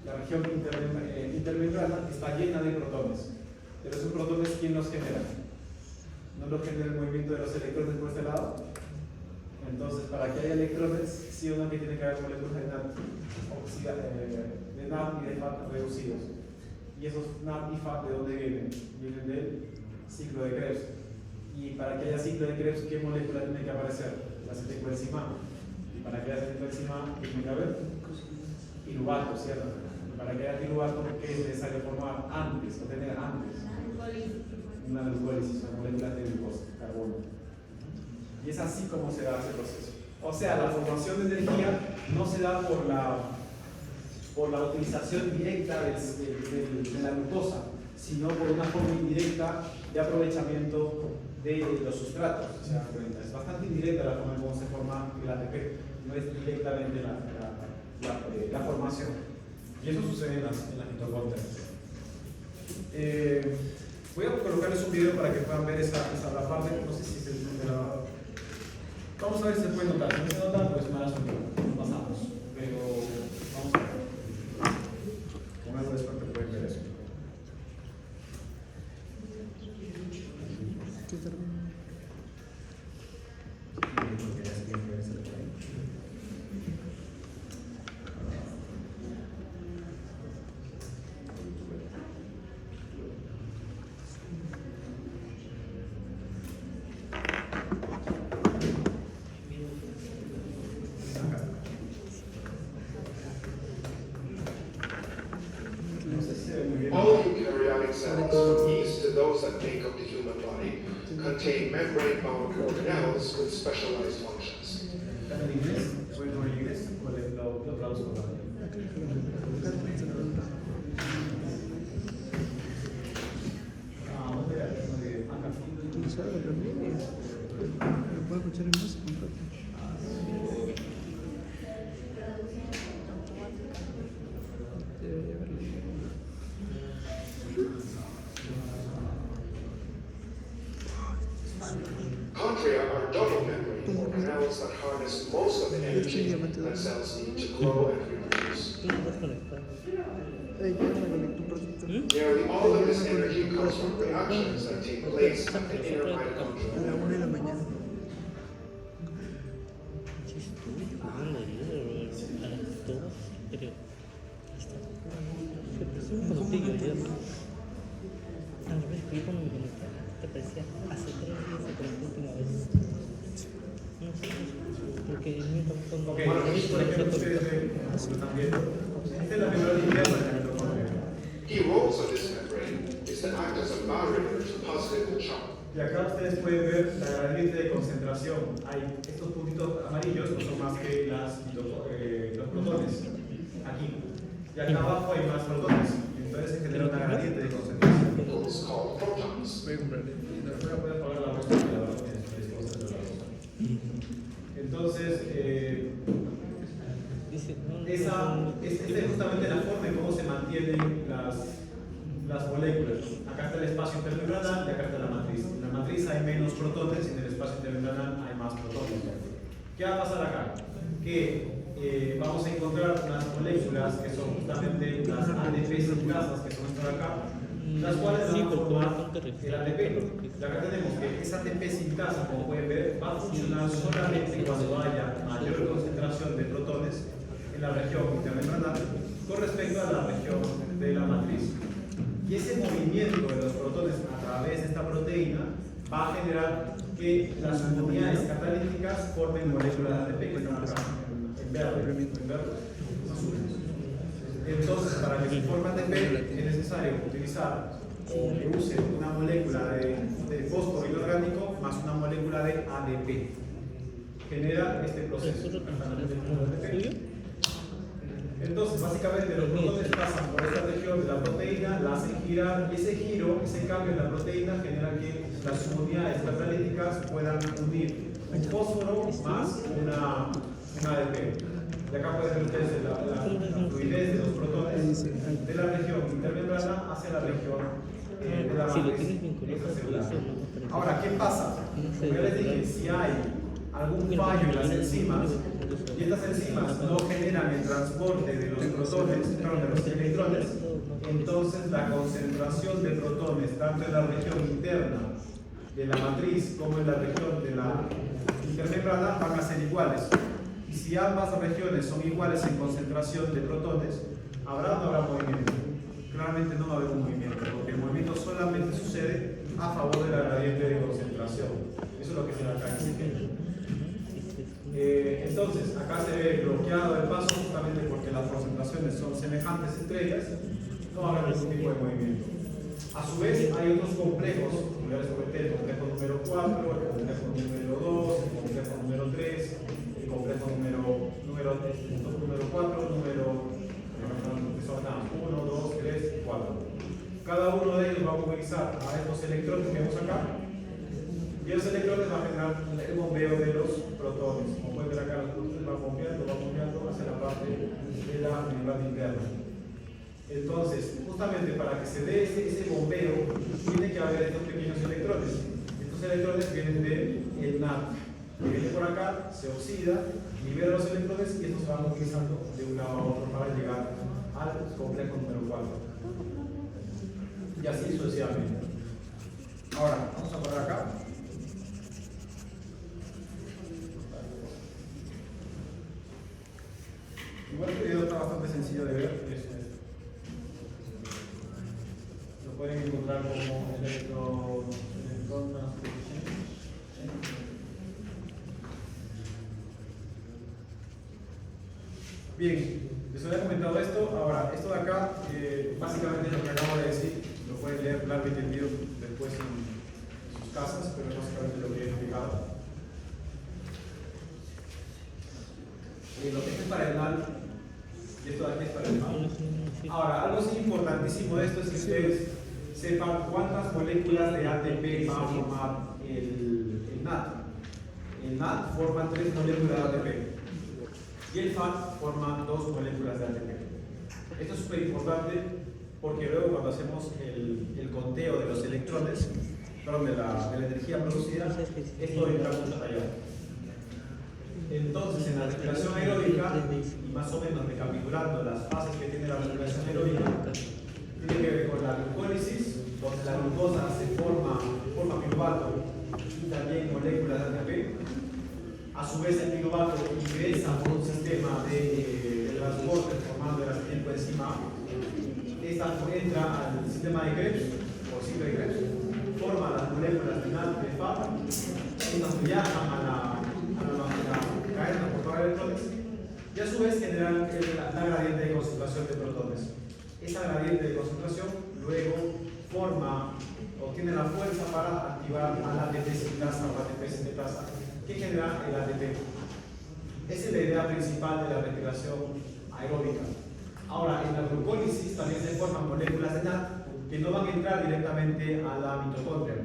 la región intermembrana está llena de protones. Pero esos protones, ¿quién los genera? ¿No los genera el movimiento de los electrones por este lado? Entonces, para que haya electrones, sí o no que tiene que haber moléculas de NAD, de NAD y de FAT reducidos. ¿Y esos NAD y FAT de dónde vienen? Vienen del ciclo de Krebs. Y para que haya ciclo de Krebs, ¿qué molécula tiene que aparecer? La acetilcoenzima. Y para que haya acetilcoenzima, ¿qué tiene que haber? Piruvato, ¿cierto? Y para que haya piruvato, ¿qué es necesario formar antes, o tener antes? Una glucólisis, una molécula de glucosa, carbono. Y es así como se da ese proceso. O sea, la formación de energía no se da por la utilización directa de la glucosa, sino por una forma indirecta de aprovechamiento de los sustratos. ¿Se dan cuenta? Es bastante indirecta la forma en cómo se forma el ATP, no es directamente la formación. Y eso sucede en las mitocondrias. Voy a colocarles un video para que puedan ver esa parte, no sé si se grabado. Vamos a ver si se puede notar. Si no se nota, pues mal asunto. Pasamos. Pero vamos a ver. Con algo de suerte pueden ver eso. All eukaryotic cells, east to those that make up the human body, contain membrane-bound organelles with specialized functions. ¿En inglés? ¿Pueden ver en inglés? ¿O lo traduzco también? ¿Lo puedo escuchar en música un rato? Chondria are double membrane organelles that harness most of the energy that cells need to grow and reproduce. Nearly all of this energy comes from reactions that take place at the inner A mitochondria. la 1 de la mañana. Ok, por ejemplo, ustedes ven, también. Esta es la membrana interna de la mitocondria. Key roles of this membrane is to act as a barrier to positive charge. Y acá ustedes pueden ver la gradiente de concentración. Hay estos puntitos amarillos, no son más que los protones. Aquí. Y acá abajo hay más protones. Entonces se genera una gradiente de concentración. Those called protons. Voy a comprarle. Voy a apagar la voz porque la verdad es concentrada la voz. Entonces, esa esta es justamente la forma en cómo se mantienen las moléculas. Acá está el espacio intermembranal y acá está la matriz. En la matriz hay menos protones y en el espacio intermembranal hay más protones. ¿Qué va a pasar acá? Que vamos a encontrar unas moléculas que son justamente las ADP sintasa, que son estas de acá, las cuales van a formar el ATP. Y acá tenemos que esa ATP sintasa, como pueden ver, va a funcionar solamente cuando haya mayor concentración de protones en la región intermembranal con respecto a la región de la matriz. Y ese movimiento de los protones a través de esta proteína va a generar que las unidades catalíticas formen moléculas de ATP que están acá, en verde, azul. Entonces, para que se forme ATP es necesario utilizar o que use una molécula de fósforo inorgánico más una molécula de ADP. Genera este proceso. Entonces, básicamente los protones pasan por esta región de la proteína, la hacen girar, y ese giro, ese cambio en la proteína genera que las unidades catalíticas puedan unir un fósforo más una ADP. Y acá pueden ver ustedes la fluidez de los protones de la región intermembrana hacia la región de la matriz extracelular. Ahora, ¿qué pasa? Como ya les dije, si hay algún fallo en las enzimas y estas enzimas no generan el transporte de los protones, de los electrones, entonces la concentración de protones tanto en la región interna de la matriz como en la región de la intermembrana van a ser iguales. Y si ambas regiones son iguales en concentración de protones, ¿habrá o no habrá movimiento? Claramente no va a haber un movimiento, porque el movimiento solamente sucede a favor de la gradiente de concentración. Eso es lo que se ve acá en este ejemplo. Entonces, acá se ve bloqueado el paso justamente porque las concentraciones son semejantes entre ellas, no va a haber ningún tipo de movimiento. A su vez, hay otros complejos, como ya les comenté, el complejo número 4, el complejo número 2, el complejo número 3, el complejo número 4, que son 1, 2, 3, 4. Cada uno de ellos va a movilizar a estos electrones que vemos acá, y los electrones van a generar el bombeo de los protones. Como pueden ver acá, los protones van bombeando hacia la parte de la membrana interna. Entonces, justamente para que se dé ese bombeo, tiene que haber estos pequeños electrones. Estos electrones vienen del NAT, que viene por acá, se oxida, libera los electrones y estos se van movilizando de un lado a otro para llegar al complejo número 4. Y así sucesivamente. Ahora, vamos a parar acá. Igual el video está bastante sencillo de ver. Lo pueden encontrar como electron transposition. Bien, les había comentado esto. Ahora, esto de acá, básicamente es lo que acabo de decir. Lo pueden leer claro y entendido después en sus casas, pero es básicamente lo que he explicado. Lo que es para el NAT y esto de aquí es para el NAT. Ahora, algo sí importantísimo de esto es que ustedes sepan cuántas moléculas de ATP va a formar el NAT. El NAT forma 3 moléculas de ATP y el FAT forma 2 moléculas de ATP. Esto es súper importante porque luego cuando hacemos el conteo de los electrones, perdón, de la energía producida, esto entra mucho allá. Entonces, en la respiración aeróbica, y más o menos recapitulando las fases que tiene la respiración aeróbica, tiene que ver con la glucólisis, donde la glucosa se forma piruvato y también moléculas de ATP. A su vez, el piruvato ingresa por un sistema de transporte formando el acetil coenzima A. Esta entra al sistema de Krebs, o ciclo de Krebs, forma las moléculas de NAT y de FAT, estas viajan a la cadena por electrones y a su vez generan la gradiente de concentración de protones. Esa gradiente de concentración luego obtiene la fuerza para activar a la ATP sintasa o ATP sintetasa que genera el ATP. Esa es la idea principal de la respiración aeróbica. Ahora, en la glucólisis también se forman moléculas de NAT que no van a entrar directamente a la mitocondria.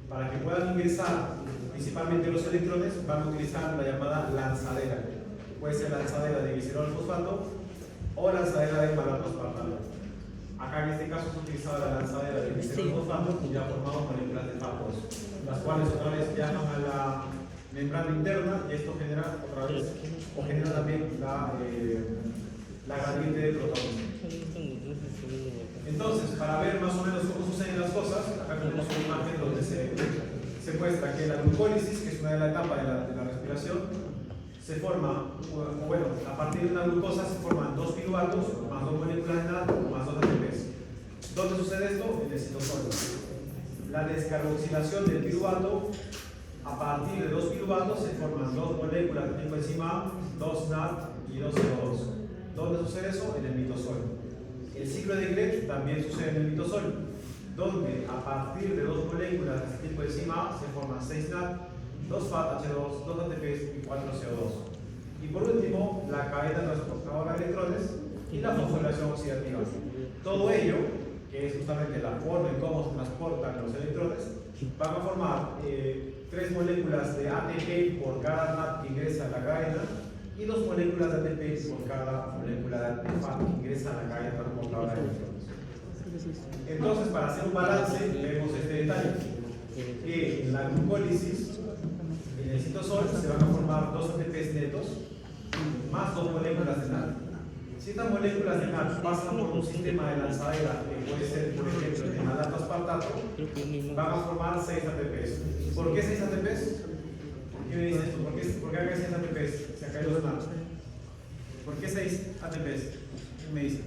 Para que puedan ingresar principalmente los electrones, van a utilizar la llamada lanzadera. Puede ser lanzadera de glicerol fosfato o lanzadera de malato aspartato. Acá en este caso se utilizaba la lanzadera de glicerol fosfato y ya formamos moléculas de FAT2, las cuales otra vez viajan a la membrana interna y esto genera otra vez, o genera también la gradiente de protones. Entonces, para ver más o menos cómo suceden las cosas, acá tenemos una imagen donde se muestra que la glucólisis, que es una de las etapas de la respiración, se forma, bueno, a partir de una glucosa se forman 2 piruvatos más 2 moléculas de NAD más 2 ATPs. ¿Dónde sucede esto? En el citosol. La descarboxilación del piruvato, a partir de 2 piruvatos se forman 2 moléculas de tipo enzima A, 2 NAD y 2 CO2. ¿Dónde sucede eso? En el mitosol. El ciclo de Krebs también sucede en el mitosol, donde a partir de 2 moléculas de tipo enzima A se forman 6 NAD, 2 FAT-H2, 2 ATPs y 4 CO2. Y por último, la cadena transportadora de electrones y la fosforilación oxidativa. Todo ello, que es justamente la forma en cómo se transportan los electrones, van a formar 3 moléculas de ATP por cada NAD que ingresa a la cadena y 2 moléculas de ATP por cada molécula de FAT que ingresa a la cadena transportadora de electrones. Entonces, para hacer un balance, vemos este detalle, que en la glucólisis, en el citosol, se van a formar 2 ATPs netos más 2 moléculas de NAD. Si estas moléculas de NAD pasan por un sistema de lanzadera, que puede ser, por ejemplo, el malato aspartato, van a formar 6 ATPs. ¿Por qué 6 ATPs? ¿Qué me dices tú? ¿Por qué acá 6 ATPs? Se acá hay 2 NAD. ¿Por qué 6 ATPs? ¿Qué me dice?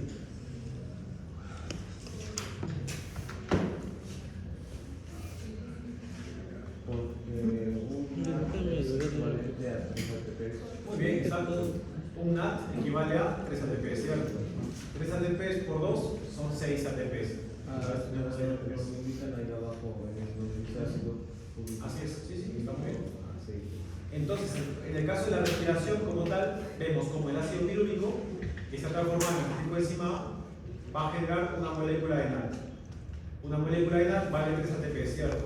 Muy bien, exacto. Un NAD equivale a 3 ATPs, ¿cierto? 3 ATPs por 2 son 6 ATPs. Así es, sí, está muy bien. Entonces, en el caso de la respiración como tal, vemos como el ácido pirúvico, que se está formando en el tipo de enzima A, va a generar una molécula de NAD. Una molécula de NAD vale 3 ATPs, ¿cierto?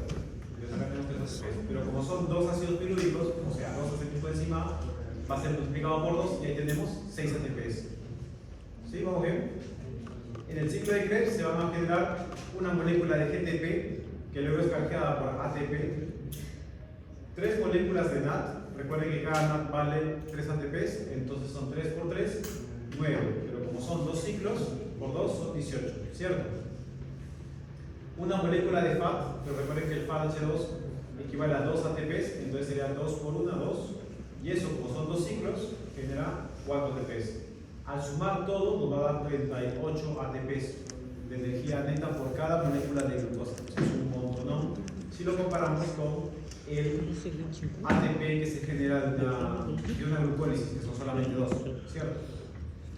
Entonces acá tenemos 3 ATPs. Pero como son 2 ácidos pirúvicos, o sea, 2 es el tipo de enzima A, va a ser multiplicado por 2 y ahí tenemos 6 ATPs. ¿Sí? ¿Vamos bien? En el ciclo de Krebs se van a generar una molécula de GTP que luego es canjeada por ATP, 3 moléculas de NAD. Recuerden que cada NAD vale 3 ATPs, entonces son 3 por 3, 9. Pero como son 2 ciclos, por 2 son 18, ¿cierto? Una molécula de FAT, pero recuerden que el FAT-H2 equivale a 2 ATPs, entonces sería 2 por 1, 2. Y eso, como son 2 ciclos, genera 4 ATPs. Al sumar todo, nos va a dar 38 ATPs de energía neta por cada molécula de glucosa. Es un montón, ¿no? Si lo comparamos con el ATP que se genera de una glucólisis, que son solamente 2, ¿cierto?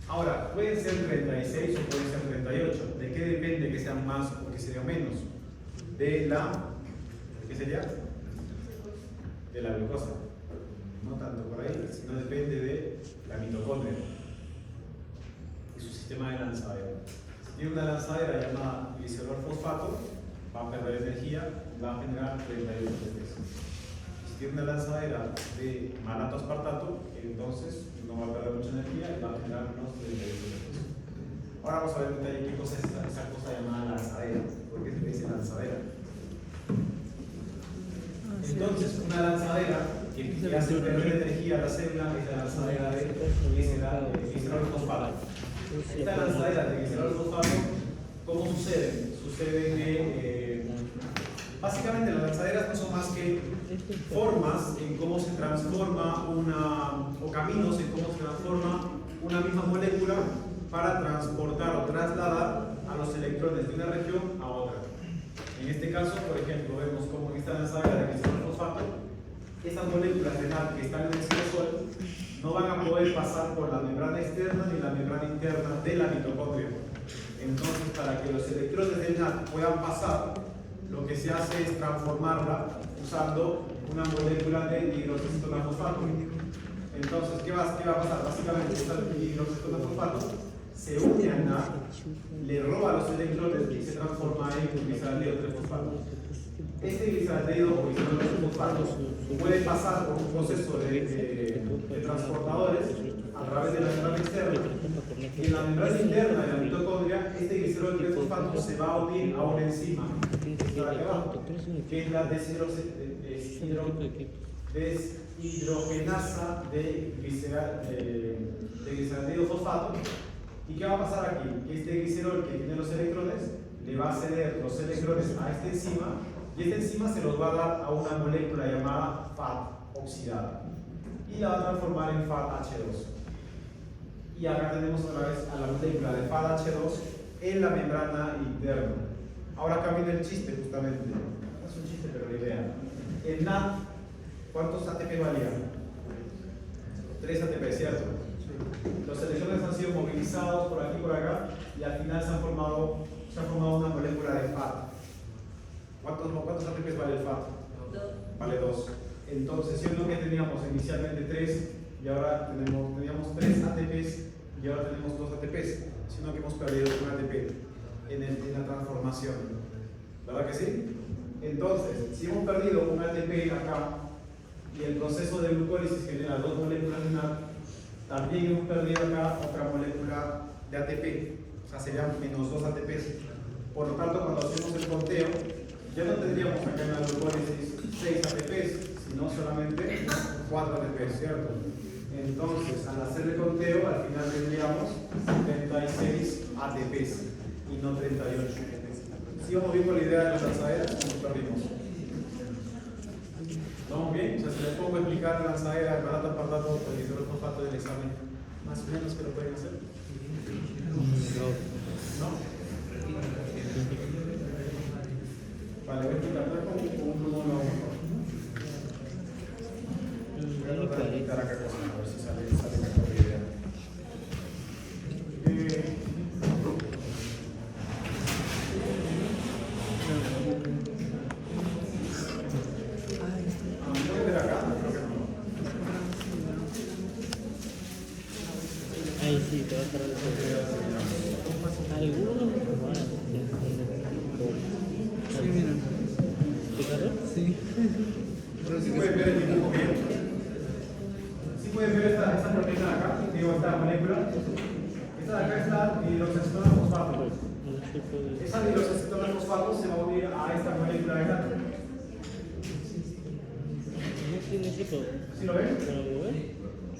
Ahora, pueden ser 36 o pueden ser 38. ¿De qué depende que sean más o que sean menos? De la... ¿qué sería? De la glucosa. No tanto por ahí, sino depende de la mitocondria y su sistema de lanzadera. Si tiene una lanzadera llamada glicerol fosfato, va a perder energía, va a generar 38 ATPs. Si tiene una lanzadera de malato aspartato, entonces no va a perder mucha energía y va a generar unos 38 ATPs. Ahora vamos a ver en detalle qué cosa es esa cosa llamada lanzadera. ¿Por qué se le dice lanzadera? Entonces, una lanzadera que hace perder energía a la célula es la lanzadera de glicerol fosfato. Esta lanzadera de glicerol fosfato, ¿cómo sucede? Sucede que básicamente las lanzaderas no son más que formas en cómo se transforma o caminos en cómo se transforma una misma molécula para transportar o trasladar a los electrones de una región a otra. En este caso, por ejemplo, vemos como en esta lanzadera de glicerol fosfato, estas moléculas de NAD que están en el citosol no van a poder pasar por la membrana externa ni la membrana interna de la mitocondria. Entonces, para que los electrones del NAD puedan pasar, lo que se hace es transformarla usando una molécula de hidroxistonafosfato. Entonces, ¿qué va a pasar? Básicamente, esta hidroxistonafosfato se une al NAD, le roba los electrones y se transforma en glisaldehído 3-fosfato. Este glisaldehído o glisaldehído 3-fosfato puede pasar por un proceso de transportadores a través de la membrana externa Y en la membrana interna de la mitocondria, este glicerol 3-fosfato se va a unir a una enzima que está aquí abajo, que es la deshidrogenasa de gliceraldehido fosfato. ¿Y qué va a pasar aquí? Que este glicerol que tiene los electrones le va a ceder los electrones a esta enzima, y esta enzima se los va a dar a una molécula llamada FAT oxidada y la va a transformar en FAT-H2. Y acá tenemos otra vez a la molécula de FAT-H2 en la membrana interna. Ahora acá viene el chiste justamente. No es un chiste, pero la idea. El NAT, ¿cuántos ATP valían? 3 ATP, ¿cierto? Los electrones han sido movilizados por aquí y por acá y al final se ha formado una molécula de FAT. ¿Cuántos ATP vale el FAT? 2. Vale 2. Entonces, siendo que teníamos inicialmente 3 y ahora teníamos 3 ATPs y ahora tenemos 2 ATPs, sino que hemos perdido un ATP en la transformación. ¿Verdad que sí? Entonces, si hemos perdido un ATP acá y el proceso de glucólisis genera 2 moléculas de NAD, también hemos perdido acá otra molécula de ATP, o sea, serían menos 2 ATPs. Por lo tanto, cuando hacemos el conteo, ya no tendríamos acá en la glucólisis 6 ATPs, sino solamente 4 ATPs, ¿cierto? Entonces, al hacer el conteo, al final tendríamos 36 ATPs y no 38. ¿Sí vamos bien con la idea de las lanzaderas o nos perdimos? ¿Estamos bien? O sea, si les pongo a explicar la lanzadera, el barato apartado, el glicerol fosfato del examen, más o menos que lo pueden hacer. ¿No? Vale, voy a explicar con un plumón mejor. Voy a tratar de explicar acá cosas, a ver si sale mejor la idea. ¿Pueden ver acá? Creo que no. Ahí sí, te va a estar algunos. Sí, mira. ¿Fíjate? Sí. ¿Sí pueden ver el dibujo bien? ¿Sí pueden ver esta proteína de acá? Digo, esta molécula. Esta de acá es la hidroxacetona fosfato. Esa hidroxacetona fosfato se va a unir a esta molécula de acá. ¿Sí lo ven?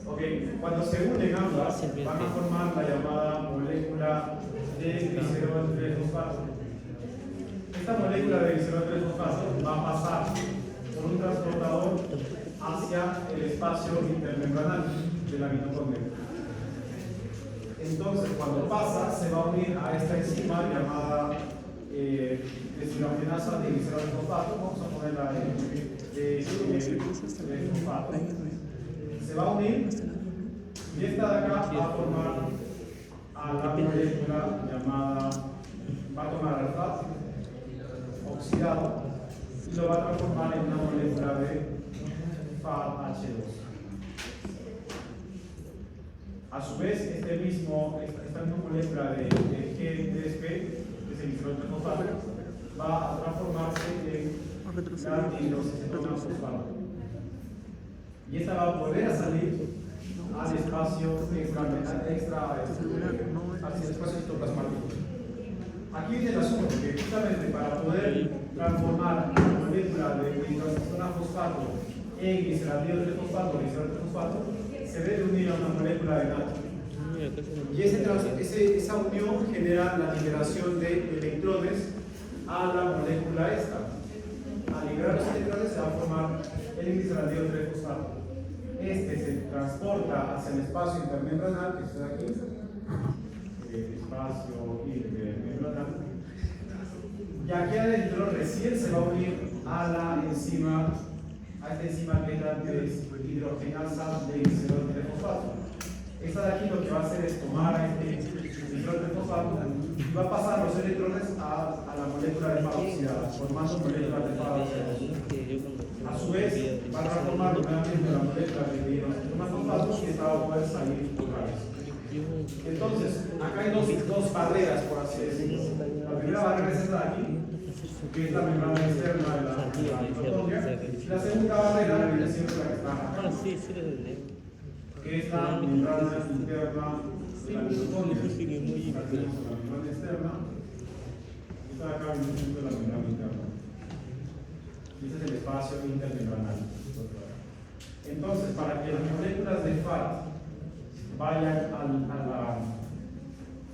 Ok, cuando se unen ambas, van a formar la llamada molécula de glicerol 3-fosfato. Esta molécula de glicerol 3-fosfato va a pasar por un transportador hacia el espacio intermembranal de la mitocondria. Entonces, cuando pasa, se va a unir a esta enzima llamada deshidrogenasa de glicerol 3-fosfato. Vamos a ponerla de fosfato. Se va a unir y esta de acá va a formar a la molécula llamada, va a tomar al FAT oxidado y lo va a transformar en una molécula de FAT-H2. A su vez, esta misma molécula de G3P, que es el glicerol 3-fosfato, va a transformarse en la hidroxacetona fosfato. Y esta va a volver a salir al espacio espacio citoplasmático. Aquí viene el asunto, que justamente para poder transformar la molécula de hidroxacetona fosfato en gliceraldehido 3-fosfato o glicerol 3-fosfato, se debe unir a una molécula de NAD. Y esa unión genera la liberación de electrones a la molécula esta. Al liberar los electrones se va a formar el gliceraldehido 3-fosfato. Este se transporta hacia el espacio intermembranal, que está aquí, espacio intermembranal, y aquí adentro recién se va a unir a la enzima, a esta enzima que es la deshidrogenasa de glicerol 3-fosfato. Esta de aquí lo que va a hacer es tomar a este glicerol 3-fosfato y va a pasar los electrones a la molécula de FAT oxidada, formando moléculas de FAT oxidada. A su vez, va a transformar nuevamente la molécula de hidroxacetona fosfato y esta va a poder salir otra vez. Entonces, acá hay dos barreras, por así decirlo. La primera barrera es esta de aquí, que es la membrana externa de la mitocondria. Y la segunda barrera viene siendo la que está acá, que es la membrana interna de la mitocondria. Aquí tenemos la membrana externa, y está acá en el centro de la membrana interna. Y este es el espacio intermembranal. Entonces, para que las moléculas de FAT vayan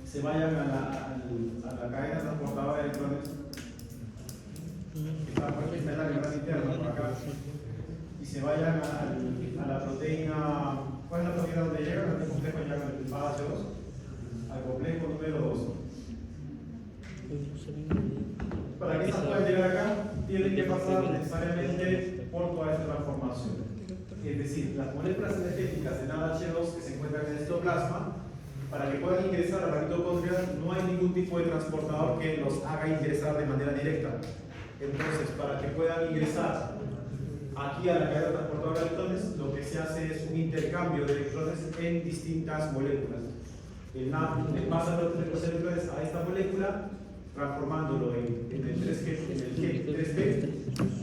se vayan a la cadena transportadora de electrones, que está en la membrana interna por acá, y se vayan a la proteína. ¿Cuál es la proteína donde llegan? ¿A qué complejo llegan el FAH2? Al complejo número 2. Para que estas puedan llegar acá, tienen que pasar necesariamente por toda esta transformación. Es decir, las moléculas energéticas de NADH2 que se encuentran en el citoplasma, para que puedan ingresar a la mitocondria, no hay ningún tipo de transportador que los haga ingresar de manera directa. Entonces, para que puedan ingresar aquí a la cadena transportadora de electrones, lo que se hace es un intercambio de electrones en distintas moléculas. El NAD le pasa los electrones a esta molécula, transformándolo en el 3G.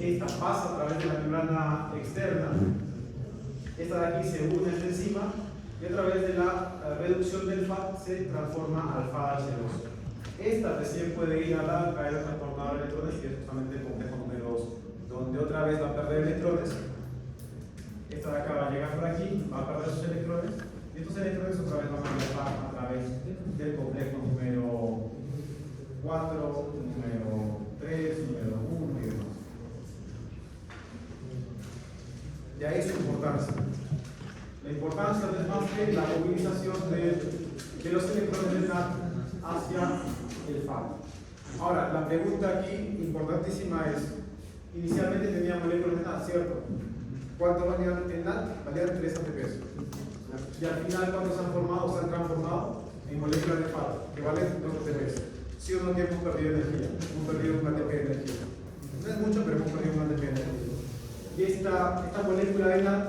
Esta pasa a través de la membrana externa. Esta de aquí se une a esta enzima y a través de la reducción del FAT se transforma al FAH2. Esta recién puede ir a la cadena transportadora de electrones, que es justamente el complejo número 2, donde otra vez va a perder electrones. Esta de acá va a llegar por aquí, va a perder sus electrones, y estos electrones otra vez van a viajar a través del complejo número 4, número 3, número 1 y demás. De ahí su importancia. La importancia no es más que la movilización de los electrones del NAD hacia el FAT. Ahora, la pregunta aquí importantísima es, inicialmente tenía moléculas de NAD, ¿cierto? ¿Cuánto valían el NAD? Valían 3 ATPs. Y al final, ¿cuántos se han formado? Se han transformado en moléculas de FAT, que valen 2 ATPs. ¿Sí o no que hemos perdido energía? Hemos perdido un ATP de energía. No es mucho, pero hemos perdido un ATP de energía. Y esta molécula de NAD,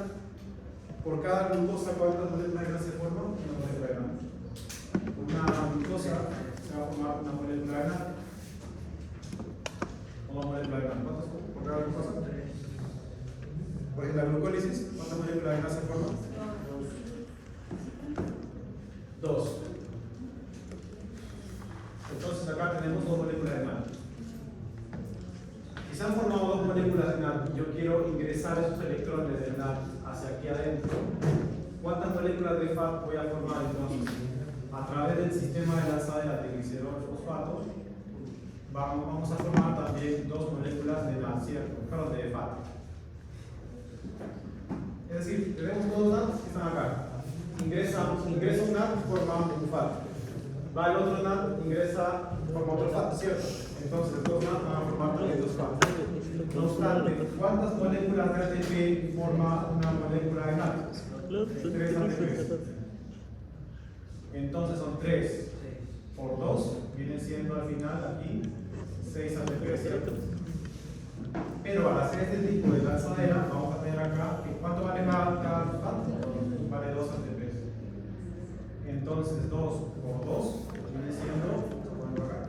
por cada glucosa, ¿cuántas moléculas de NAD se forman? Una molécula de NAD. Una glucosa se va a formar una molécula de NAD. Una molécula de NAD. ¿Cuántas por cada glucosa? Por ejemplo, la glucólisis, ¿cuántas moléculas de NAD se forman? 2. Entonces acá tenemos 2 moléculas de NAD. Si se han formado 2 moléculas de NAD y yo quiero ingresar esos electrones del NAD hacia aquí adentro, ¿cuántas moléculas de FAT voy a formar entonces? A través del sistema de lanzadera de glicerol fosfato vamos a formar también 2 moléculas de NAD, ¿cierto? Perdón, de FAT. Es decir, tenemos 2 NAD que están acá. Ingresa un NAD y forma un FAT. Va el otro NAD, ingresa, forma otro FAT, ¿cierto? Entonces los 2 NAD van a formar también 2 FAT. No obstante, ¿cuántas moléculas de ATP forma una molécula de NAD? 3 ATPs. Entonces son 3 por 2, vienen siendo al final aquí 6 ATPs, ¿cierto? Pero para hacer este tipo de lanzadera, vamos a tener acá, ¿cuánto vale cada FAT? Vale 2 ATPs. Entonces 2 por 2 viene siendo, pongo acá,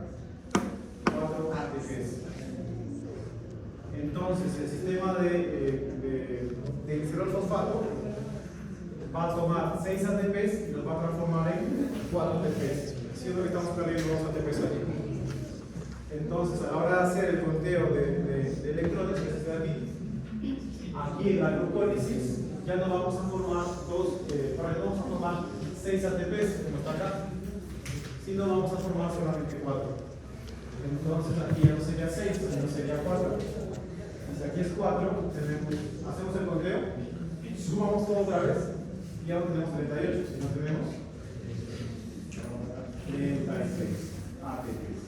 4 ATPs. Entonces el sistema de glicerol fosfato va a tomar 6 ATPs y los va a transformar en 4 ATPs, siendo que estamos perdiendo 2 ATPs allí. Entonces, a la hora de hacer el conteo de electrones que se hace aquí en la glucólisis, ya no vamos a formar no vamos a formar 6 ATPs, como está acá, sino vamos a formar solamente 4. Entonces, aquí ya no sería 6, sino sería 4. Si aquí es 4, hacemos el conteo, sumamos todo otra vez, y ya no tenemos 38, sino tenemos 36 ATPs.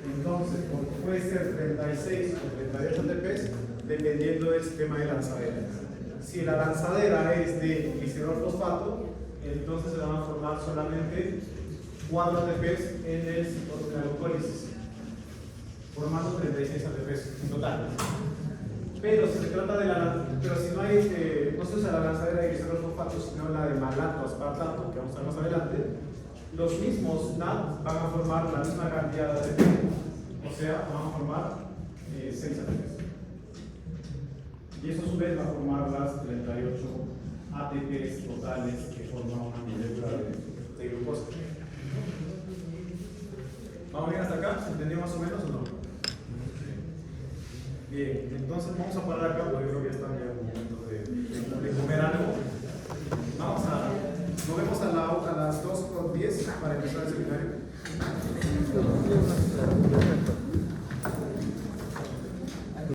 Entonces, puede ser 36 o 38 ATPs dependiendo del sistema de lanzadera. Si la lanzadera es de glicerol fosfato, entonces se van a formar solamente 4 ATPs en la glucólisis, formando 36 ATPs en total. Pero si se trata de pero si no hay, no se usa la lanzadera de glicerol fosfato, sino la de malato aspartato, que vamos a ver más adelante, los mismos NAD van a formar la misma cantidad de ATP, o sea, van a formar 6 ATPs. Y eso a su vez va a formar las 38 ATPs totales que forman una molécula de de glucosa. ¿Vamos bien hasta acá? ¿Se entendió más o menos o no? Bien, entonces vamos a parar acá porque yo creo que ya está en el momento de comer algo. Nos vemos a las 2:10 para empezar el seminario.